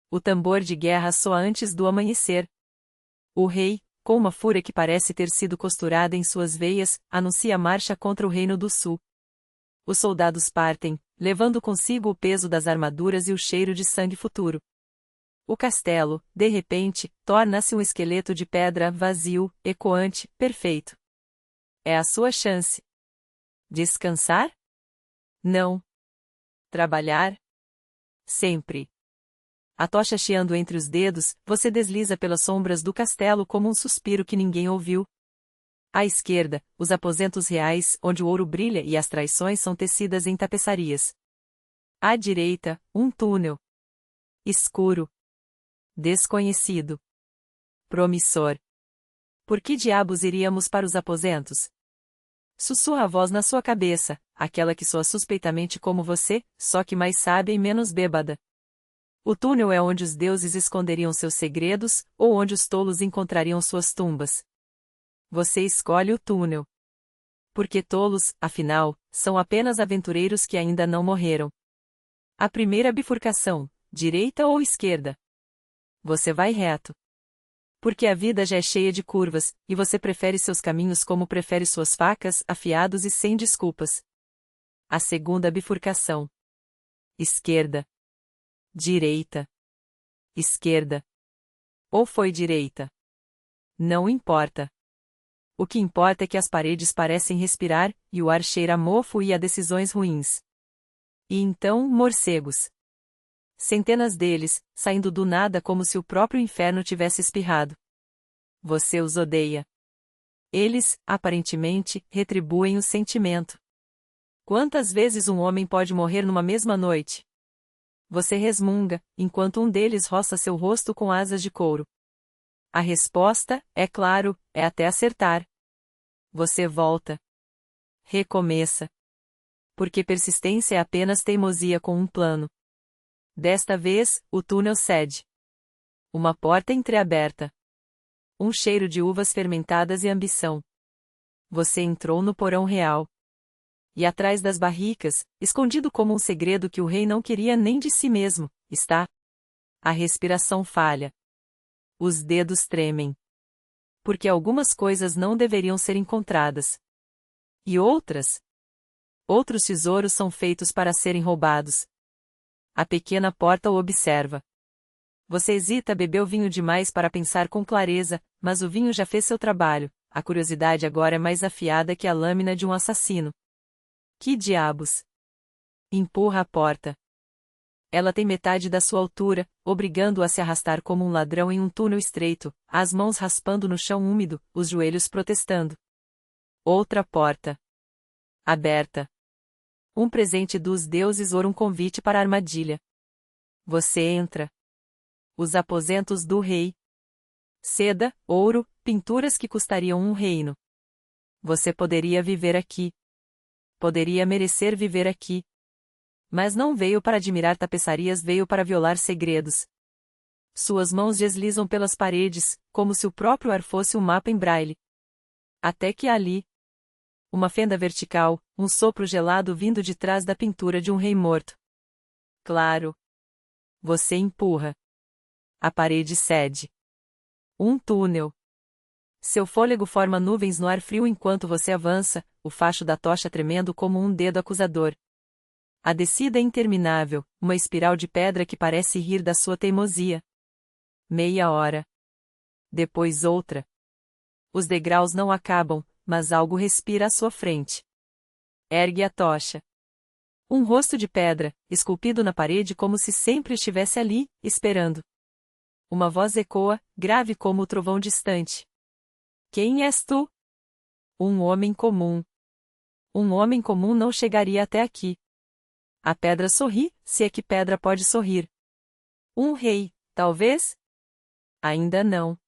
O tambor de guerra soa antes do amanhecer. O rei, com uma fúria que parece ter sido costurada em suas veias, anuncia a marcha contra o Reino do Sul. Os soldados partem, levando consigo o peso das armaduras e o cheiro de sangue futuro. O castelo, de repente, torna-se um esqueleto de pedra vazio, ecoante, perfeito. É a sua chance. Descansar? Não. Trabalhar? Sempre. A tocha chiando entre os dedos, você desliza pelas sombras do castelo como um suspiro que ninguém ouviu. À esquerda, os aposentos reais, onde o ouro brilha e as traições são tecidas em tapeçarias. À direita, um túnel. Escuro. Desconhecido. Promissor. Por que diabos iríamos para os aposentos? Sussurra a voz na sua cabeça, aquela que soa suspeitamente como você, só que mais sábia e menos bêbada. O túnel é onde os deuses esconderiam seus segredos, ou onde os tolos encontrariam suas tumbas. Você escolhe o túnel. Porque tolos, afinal, são apenas aventureiros que ainda não morreram. A primeira bifurcação, direita ou esquerda? Você vai reto. Porque a vida já é cheia de curvas, e você prefere seus caminhos como prefere suas facas, afiados e sem desculpas. A segunda bifurcação. Esquerda. Direita. Esquerda. Ou foi direita? Não importa. O que importa é que as paredes parecem respirar, e o ar cheira a mofo e a decisões ruins. E então, morcegos. Centenas deles, saindo do nada como se o próprio inferno tivesse espirrado. Você os odeia. Eles, aparentemente, retribuem o sentimento. Quantas vezes um homem pode morrer numa mesma noite? Você resmunga, enquanto um deles roça seu rosto com asas de couro. A resposta, é claro, é até acertar. Você volta. Recomeça. Porque persistência é apenas teimosia com um plano. Desta vez, o túnel cede. Uma porta entreaberta. Um cheiro de uvas fermentadas e ambição. Você entrou no porão real. E atrás das barricas, escondido como um segredo que o rei não queria nem de si mesmo, está. A respiração falha. Os dedos tremem. Porque algumas coisas não deveriam ser encontradas. E outras? Outros tesouros são feitos para serem roubados. A pequena porta o observa. Você hesita, bebeu vinho demais para pensar com clareza, mas o vinho já fez seu trabalho, a curiosidade agora é mais afiada que a lâmina de um assassino. Que diabos! Empurra a porta. Ela tem metade da sua altura, obrigando-o a se arrastar como um ladrão em um túnel estreito, as mãos raspando no chão úmido, os joelhos protestando. Outra porta. Aberta. Um presente dos deuses ou um convite para a armadilha. Você entra. Os aposentos do rei. Seda, ouro, pinturas que custariam um reino. Você poderia viver aqui. Poderia merecer viver aqui. Mas não veio para admirar tapeçarias, veio para violar segredos. Suas mãos deslizam pelas paredes, como se o próprio ar fosse um mapa em braille. Até que ali. Uma fenda vertical, um sopro gelado vindo de trás da pintura de um rei morto. Claro. Você empurra. A parede cede. Um túnel. Seu fôlego forma nuvens no ar frio enquanto você avança, o facho da tocha tremendo como um dedo acusador. A descida é interminável, uma espiral de pedra que parece rir da sua teimosia. Meia hora. Depois outra. Os degraus não acabam, mas algo respira à sua frente. Ergue a tocha. Um rosto de pedra, esculpido na parede como se sempre estivesse ali, esperando. Uma voz ecoa, grave como o trovão distante. Quem és tu? Um homem comum. Um homem comum não chegaria até aqui. A pedra sorri, se é que pedra pode sorrir. Um rei, talvez? Ainda não.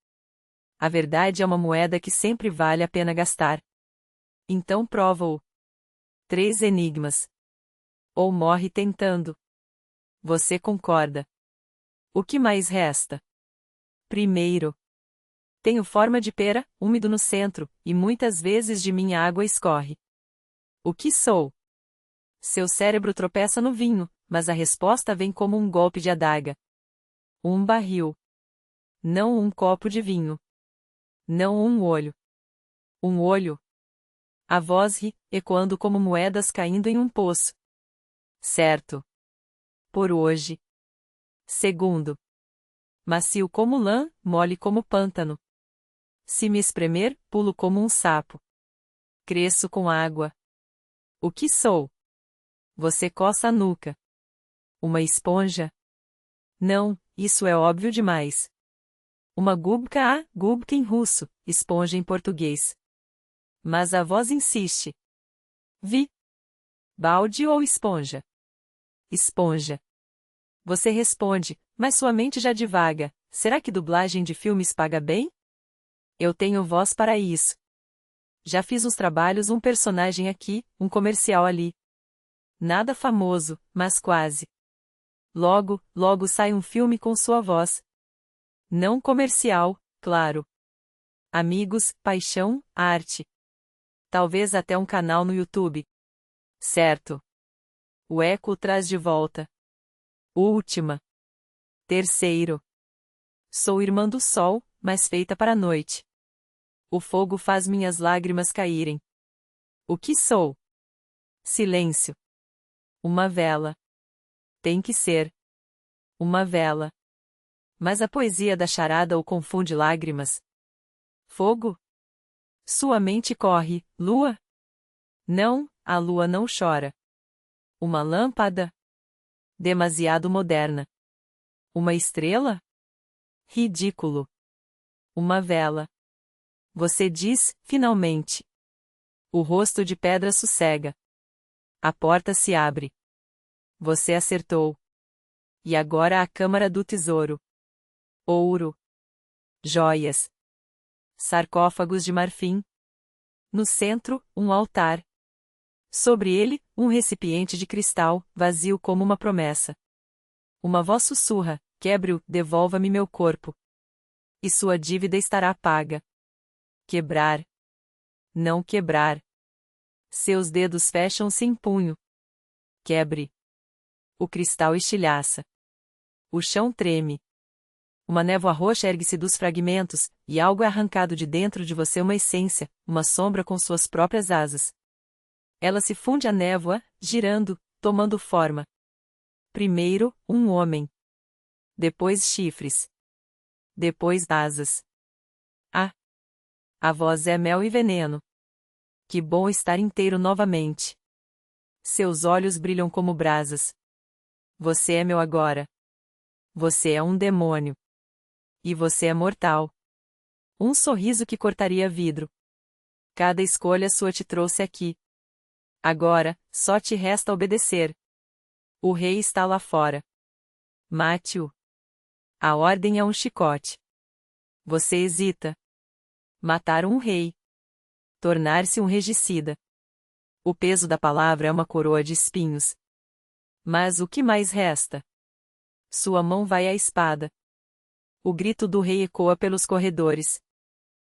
A verdade é uma moeda que sempre vale a pena gastar. Então prova-o. 3 enigmas. Ou morre tentando. Você concorda. O que mais resta? Primeiro. Tenho forma de pera, úmido no centro, e muitas vezes de minha água escorre. O que sou? Seu cérebro tropeça no vinho, mas a resposta vem como um golpe de adaga. Um barril. Não um copo de vinho. Não um olho. Um olho. A voz ri, ecoando como moedas caindo em um poço. Certo. Por hoje. Segundo. Macio como lã, mole como pântano. Se me espremer, pulo como um sapo. Cresço com água. O que sou? Você coça a nuca. Uma esponja? Não, isso é óbvio demais. Uma gubka, gubka em russo, esponja em português. Mas a voz insiste. Vi. Balde ou esponja? Esponja. Você responde, mas sua mente já divaga. Será que dublagem de filmes paga bem? Eu tenho voz para isso. Já fiz uns trabalhos, um personagem aqui, um comercial ali. Nada famoso, mas quase. Logo, logo sai um filme com sua voz. Não comercial, claro. Amigos, paixão, arte. Talvez até um canal no YouTube. Certo. O eco traz de volta. Última. Terceiro. Sou irmã do sol, mas feita para a noite. O fogo faz minhas lágrimas caírem. O que sou? Silêncio. Uma vela. Tem que ser. Uma vela. Mas a poesia da charada o confunde lágrimas. Fogo? Sua mente corre, lua? Não, a lua não chora. Uma lâmpada? Demasiado moderna. Uma estrela? Ridículo. Uma vela. Você diz, finalmente. O rosto de pedra sossega. A porta se abre. Você acertou. E agora a câmara do tesouro. Ouro. Joias. Sarcófagos de marfim. No centro, um altar. Sobre ele, um recipiente de cristal, vazio como uma promessa. Uma voz sussurra: quebre-o, devolva-me meu corpo. E sua dívida estará paga. Quebrar. Não quebrar. Seus dedos fecham-se em punho. Quebre. O cristal estilhaça. O chão treme. Uma névoa roxa ergue-se dos fragmentos, e algo é arrancado de dentro de você, uma essência, uma sombra com suas próprias asas. Ela se funde à névoa, girando, tomando forma. Primeiro, um homem. Depois chifres. Depois asas. Ah! A voz é mel e veneno. Que bom estar inteiro novamente. Seus olhos brilham como brasas. Você é meu agora. Você é um demônio. E você é mortal. Um sorriso que cortaria vidro. Cada escolha sua te trouxe aqui. Agora, só te resta obedecer. O rei está lá fora. Mate-o. A ordem é um chicote. Você hesita. Matar um rei. Tornar-se um regicida. O peso da palavra é uma coroa de espinhos. Mas o que mais resta? Sua mão vai à espada. O grito do rei ecoa pelos corredores.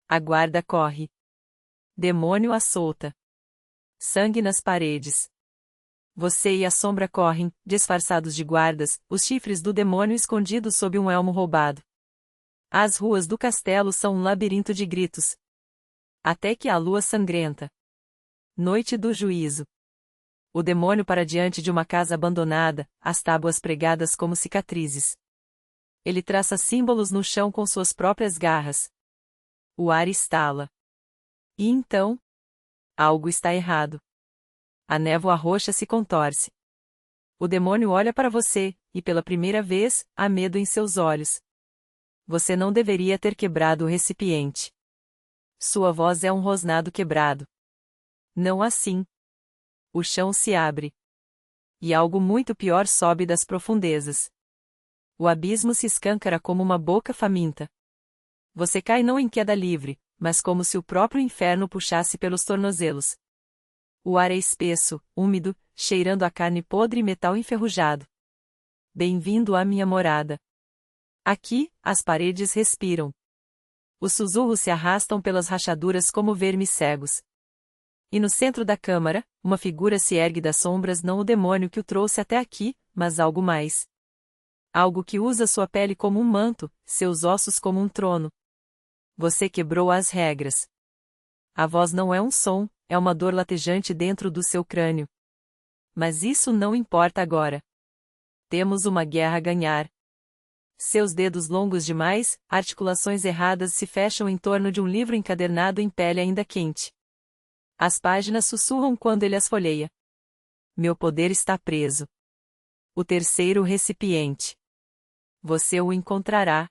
A guarda corre. Demônio à solta. Sangue nas paredes. Você e a sombra correm, disfarçados de guardas, os chifres do demônio escondidos sob um elmo roubado. As ruas do castelo são um labirinto de gritos. Até que a lua sangrenta. Noite do juízo. O demônio para diante de uma casa abandonada, as tábuas pregadas como cicatrizes. Ele traça símbolos no chão com suas próprias garras. O ar estala. E então? Algo está errado. A névoa roxa se contorce. O demônio olha para você, e pela primeira vez, há medo em seus olhos. Você não deveria ter quebrado o recipiente. Sua voz é um rosnado quebrado. Não assim. O chão se abre. E algo muito pior sobe das profundezas. O abismo se escancara como uma boca faminta. Você cai não em queda livre, mas como se o próprio inferno puxasse pelos tornozelos. O ar é espesso, úmido, cheirando a carne podre e metal enferrujado. Bem-vindo à minha morada. Aqui, as paredes respiram. Os sussurros se arrastam pelas rachaduras como vermes cegos. E no centro da câmara, uma figura se ergue das sombras, não o demônio que o trouxe até aqui, mas algo mais. Algo que usa sua pele como um manto, seus ossos como um trono. Você quebrou as regras. A voz não é um som, é uma dor latejante dentro do seu crânio. Mas isso não importa agora. Temos uma guerra a ganhar. Seus dedos longos demais, articulações erradas se fecham em torno de um livro encadernado em pele ainda quente. As páginas sussurram quando ele as folheia. Meu poder está preso. O terceiro recipiente. Você o encontrará.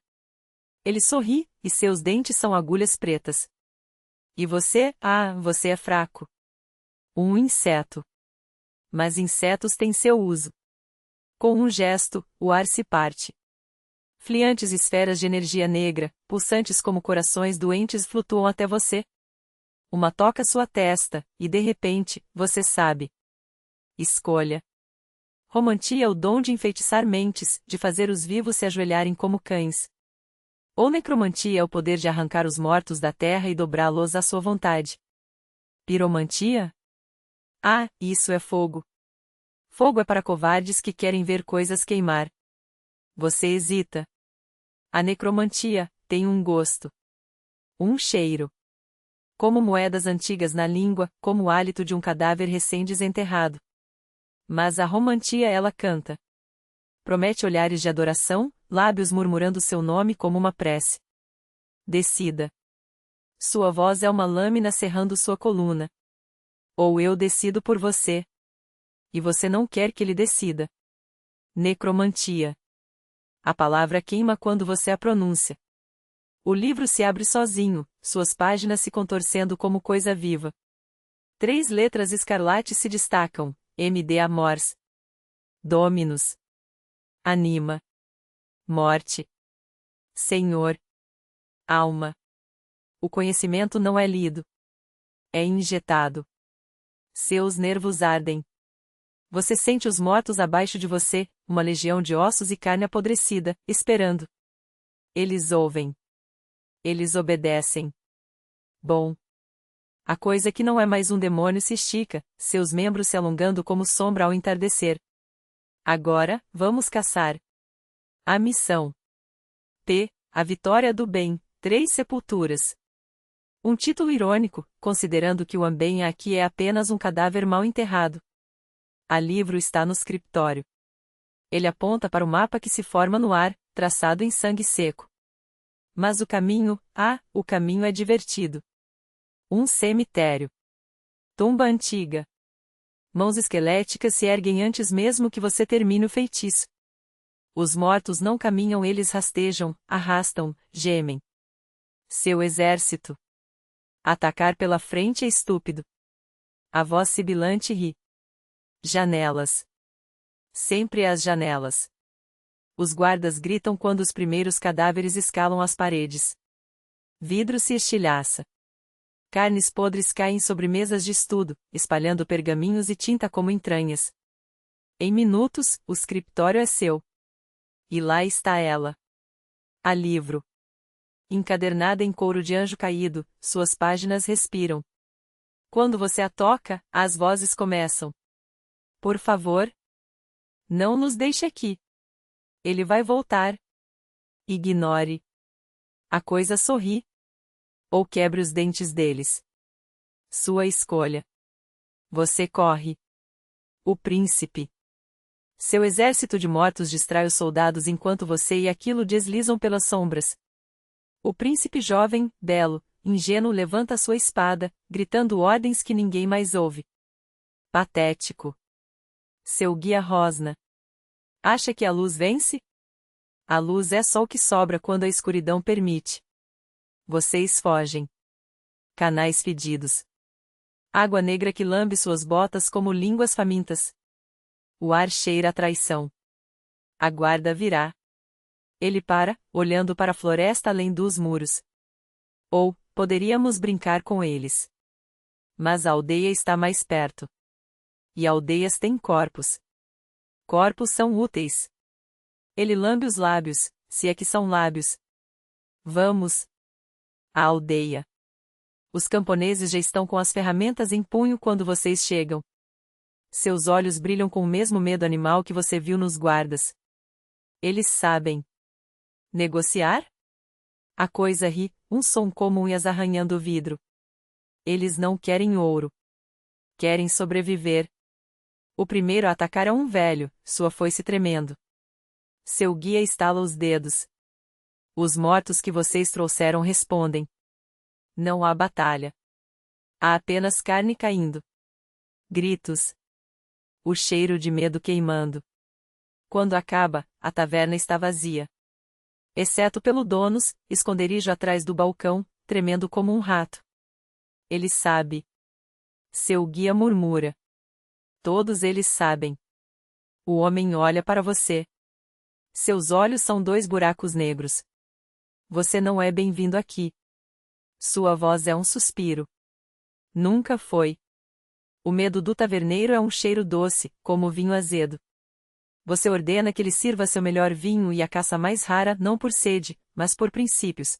Ele sorri, e seus dentes são agulhas pretas. E você, você é fraco. Um inseto. Mas insetos têm seu uso. Com um gesto, o ar se parte. Fliantes esferas de energia negra, pulsantes como corações doentes, flutuam até você. Uma toca sua testa, e de repente, você sabe. Escolha. Romantia é o dom de enfeitiçar mentes, de fazer os vivos se ajoelharem como cães. Ou necromantia é o poder de arrancar os mortos da terra e dobrá-los à sua vontade. Piromantia? Ah, isso é fogo. Fogo é para covardes que querem ver coisas queimar. Você hesita. A necromantia tem um gosto. Um cheiro. Como moedas antigas na língua, como o hálito de um cadáver recém-desenterrado. Mas a romantia ela canta. Promete olhares de adoração, lábios murmurando seu nome como uma prece. Decida. Sua voz é uma lâmina serrando sua coluna. Ou eu decido por você. E você não quer que ele decida. Necromantia. A palavra queima quando você a pronuncia. O livro se abre sozinho, suas páginas se contorcendo como coisa viva. 3 letras escarlates se destacam, MD Amors. Dominus. Anima. Morte. Senhor. Alma. O conhecimento não é lido. É injetado. Seus nervos ardem. Você sente os mortos abaixo de você, uma legião de ossos e carne apodrecida, esperando. Eles ouvem. Eles obedecem. Bom. A coisa que não é mais um demônio se estica, seus membros se alongando como sombra ao entardecer. Agora, vamos caçar. A missão. A vitória do bem, 3 sepulturas. Um título irônico, considerando que o Ambem aqui é apenas um cadáver mal enterrado. A livro está no scriptório. Ele aponta para o mapa que se forma no ar, traçado em sangue seco. Mas o caminho é divertido. Um cemitério. Tumba antiga. Mãos esqueléticas se erguem antes mesmo que você termine o feitiço. Os mortos não caminham, eles rastejam, arrastam, gemem. Seu exército. Atacar pela frente é estúpido. A voz sibilante ri. Janelas. Sempre as janelas. Os guardas gritam quando os primeiros cadáveres escalam as paredes. Vidro se estilhaça. Carnes podres caem sobre mesas de estudo, espalhando pergaminhos e tinta como entranhas. Em minutos, o scriptório é seu. E lá está ela. A livro. Encadernada em couro de anjo caído, suas páginas respiram. Quando você a toca, as vozes começam. Por favor. Não nos deixe aqui. Ele vai voltar. Ignore. A coisa sorri. Ou quebre os dentes deles. Sua escolha. Você corre. O príncipe. Seu exército de mortos distrai os soldados enquanto você e aquilo deslizam pelas sombras. O príncipe jovem, belo, ingênuo levanta sua espada, gritando ordens que ninguém mais ouve. Patético. Seu guia rosna. Acha que a luz vence? A luz é só o que sobra quando a escuridão permite. Vocês fogem. Canais fedidos. Água negra que lambe suas botas como línguas famintas. O ar cheira a traição. A guarda virá. Ele para, olhando para a floresta além dos muros. Ou, poderíamos brincar com eles. Mas a aldeia está mais perto. E aldeias têm corpos. Corpos são úteis. Ele lambe os lábios, se é que são lábios. Vamos. A aldeia. Os camponeses já estão com as ferramentas em punho quando vocês chegam. Seus olhos brilham com o mesmo medo animal que você viu nos guardas. Eles sabem. Negociar? A coisa ri, um som como unhas arranhando o vidro. Eles não querem ouro. Querem sobreviver. O primeiro a atacar é um velho, sua foice tremendo. Seu guia estala os dedos. Os mortos que vocês trouxeram respondem. Não há batalha. Há apenas carne caindo. Gritos. O cheiro de medo queimando. Quando acaba, a taverna está vazia. Exceto pelo donos, esconderijo atrás do balcão, tremendo como um rato. Ele sabe. Seu guia murmura. Todos eles sabem. O homem olha para você. Seus olhos são 2 buracos negros. Você não é bem-vindo aqui. Sua voz é um suspiro. Nunca foi. O medo do taverneiro é um cheiro doce, como vinho azedo. Você ordena que ele sirva seu melhor vinho e a caça mais rara não por sede, mas por princípios.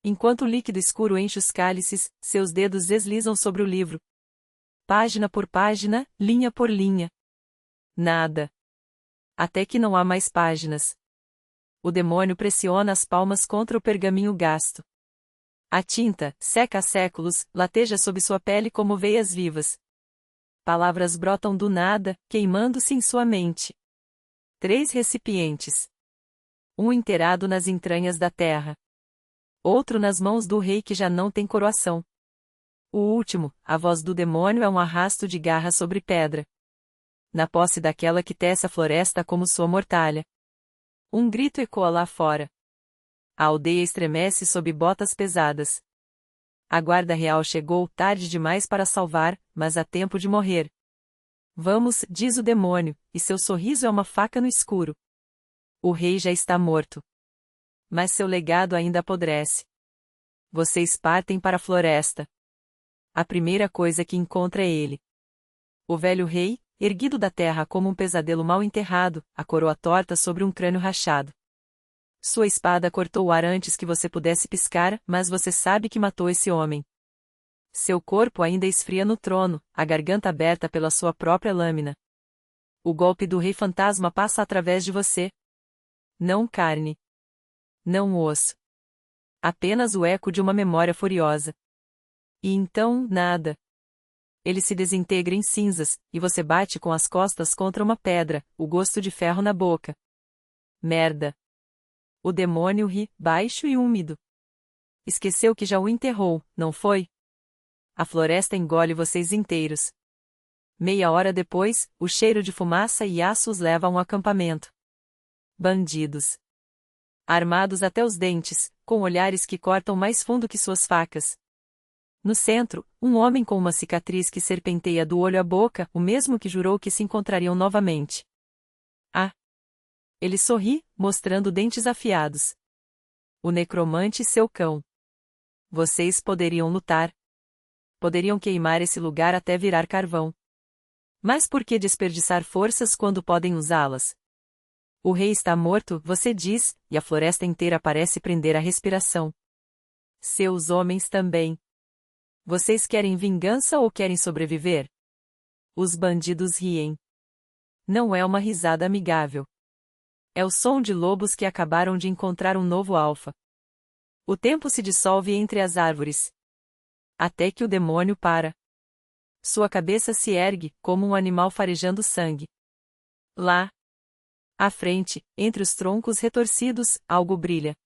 Enquanto o líquido escuro enche os cálices, seus dedos deslizam sobre o livro. Página por página, linha por linha. Nada. Até que não há mais páginas. O demônio pressiona as palmas contra o pergaminho gasto. A tinta, seca há séculos, lateja sob sua pele como veias vivas. Palavras brotam do nada, queimando-se em sua mente. 3 recipientes. Um inteirado nas entranhas da terra. Outro nas mãos do rei que já não tem coroação. O último, a voz do demônio é um arrasto de garra sobre pedra. Na posse daquela que tece a floresta como sua mortalha. Um grito ecoa lá fora. A aldeia estremece sob botas pesadas. A guarda real chegou tarde demais para salvar, mas há tempo de morrer. Vamos, diz o demônio, e seu sorriso é uma faca no escuro. O rei já está morto. Mas seu legado ainda apodrece. Vocês partem para a floresta. A primeira coisa que encontra é ele. O velho rei, erguido da terra como um pesadelo mal enterrado, a coroa torta sobre um crânio rachado. Sua espada cortou o ar antes que você pudesse piscar, mas você sabe que matou esse homem. Seu corpo ainda esfria no trono, a garganta aberta pela sua própria lâmina. O golpe do rei fantasma passa através de você. Não carne. Não osso. Apenas o eco de uma memória furiosa. E então, nada. Ele se desintegra em cinzas, e você bate com as costas contra uma pedra, o gosto de ferro na boca. Merda. O demônio ri, baixo e úmido. Esqueceu que já o enterrou, não foi? A floresta engole vocês inteiros. Meia hora depois, o cheiro de fumaça e aço os leva a um acampamento. Bandidos. Armados até os dentes, com olhares que cortam mais fundo que suas facas. No centro, um homem com uma cicatriz que serpenteia do olho à boca, o mesmo que jurou que se encontrariam novamente. Ah! Ele sorri, mostrando dentes afiados. O necromante e seu cão. Vocês poderiam lutar. Poderiam queimar esse lugar até virar carvão. Mas por que desperdiçar forças quando podem usá-las? O rei está morto, você diz, e a floresta inteira parece prender a respiração. Seus homens também. Vocês querem vingança ou querem sobreviver? Os bandidos riem. Não é uma risada amigável. É o som de lobos que acabaram de encontrar um novo alfa. O tempo se dissolve entre as árvores. Até que o demônio para. Sua cabeça se ergue, como um animal farejando sangue. Lá. À frente, entre os troncos retorcidos, algo brilha.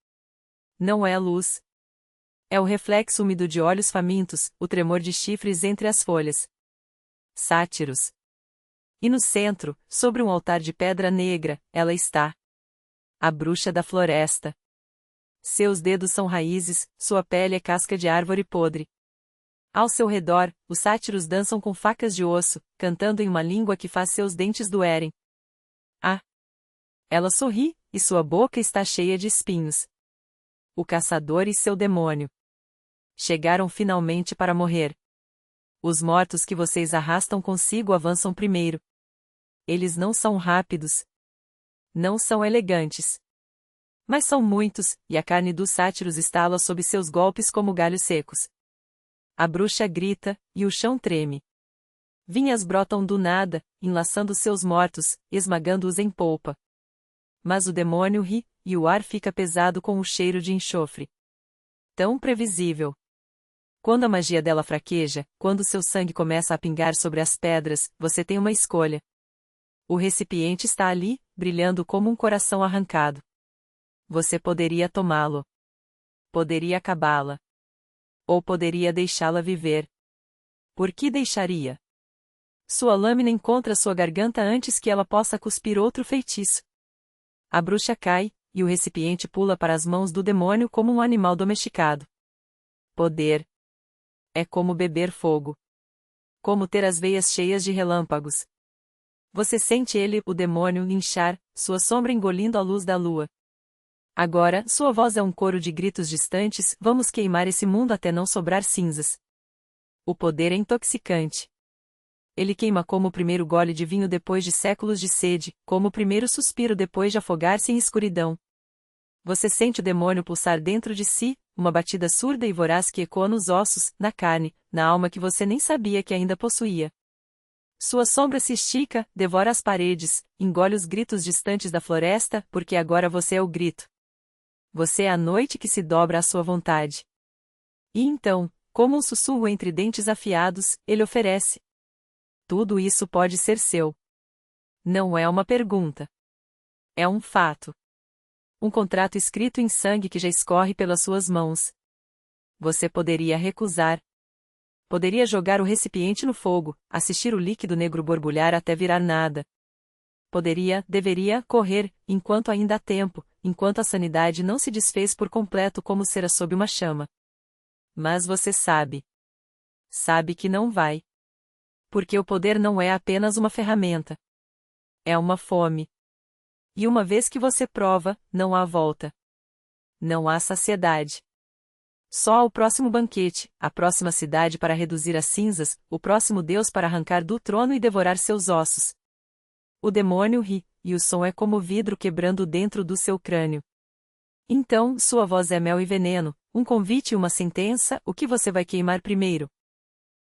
Não é luz. É o reflexo úmido de olhos famintos, o tremor de chifres entre as folhas. Sátiros. E no centro, sobre um altar de pedra negra, ela está. A bruxa da floresta. Seus dedos são raízes, sua pele é casca de árvore podre. Ao seu redor, os sátiros dançam com facas de osso, cantando em uma língua que faz seus dentes doerem. Ah! Ela sorri, e sua boca está cheia de espinhos. O caçador e seu demônio. Chegaram finalmente para morrer. Os mortos que vocês arrastam consigo avançam primeiro. Eles não são rápidos. Não são elegantes. Mas são muitos, e a carne dos sátiros estala sob seus golpes como galhos secos. A bruxa grita, e o chão treme. Vinhas brotam do nada, enlaçando seus mortos, esmagando-os em polpa. Mas o demônio ri, e o ar fica pesado com o cheiro de enxofre. Tão previsível. Quando a magia dela fraqueja, quando seu sangue começa a pingar sobre as pedras, você tem uma escolha. O recipiente está ali, brilhando como um coração arrancado. Você poderia tomá-lo. Poderia acabá-la. Ou poderia deixá-la viver. Por que deixaria? Sua lâmina encontra sua garganta antes que ela possa cuspir outro feitiço. A bruxa cai, e o recipiente pula para as mãos do demônio como um animal domesticado. Poder. É como beber fogo. Como ter as veias cheias de relâmpagos. Você sente ele, o demônio, inchar, sua sombra engolindo a luz da lua. Agora, sua voz é um coro de gritos distantes, vamos queimar esse mundo até não sobrar cinzas. O poder é intoxicante. Ele queima como o primeiro gole de vinho depois de séculos de sede, como o primeiro suspiro depois de afogar-se em escuridão. Você sente o demônio pulsar dentro de si, uma batida surda e voraz que ecoa nos ossos, na carne, na alma que você nem sabia que ainda possuía. Sua sombra se estica, devora as paredes, engole os gritos distantes da floresta, porque agora você é o grito. Você é a noite que se dobra à sua vontade. E então, como um sussurro entre dentes afiados, ele oferece. Tudo isso pode ser seu. Não é uma pergunta. É um fato. Um contrato escrito em sangue que já escorre pelas suas mãos. Você poderia recusar. Poderia jogar o recipiente no fogo, assistir o líquido negro borbulhar até virar nada. Deveria, correr, enquanto ainda há tempo, enquanto a sanidade não se desfez por completo como cera sob uma chama. Mas você sabe. Sabe que não vai. Porque o poder não é apenas uma ferramenta. É uma fome. E uma vez que você prova, não há volta. Não há saciedade. Só há o próximo banquete, a próxima cidade para reduzir a cinzas, o próximo Deus para arrancar do trono e devorar seus ossos. O demônio ri, e o som é como vidro quebrando dentro do seu crânio. Então, sua voz é mel e veneno, um convite e uma sentença, o que você vai queimar primeiro?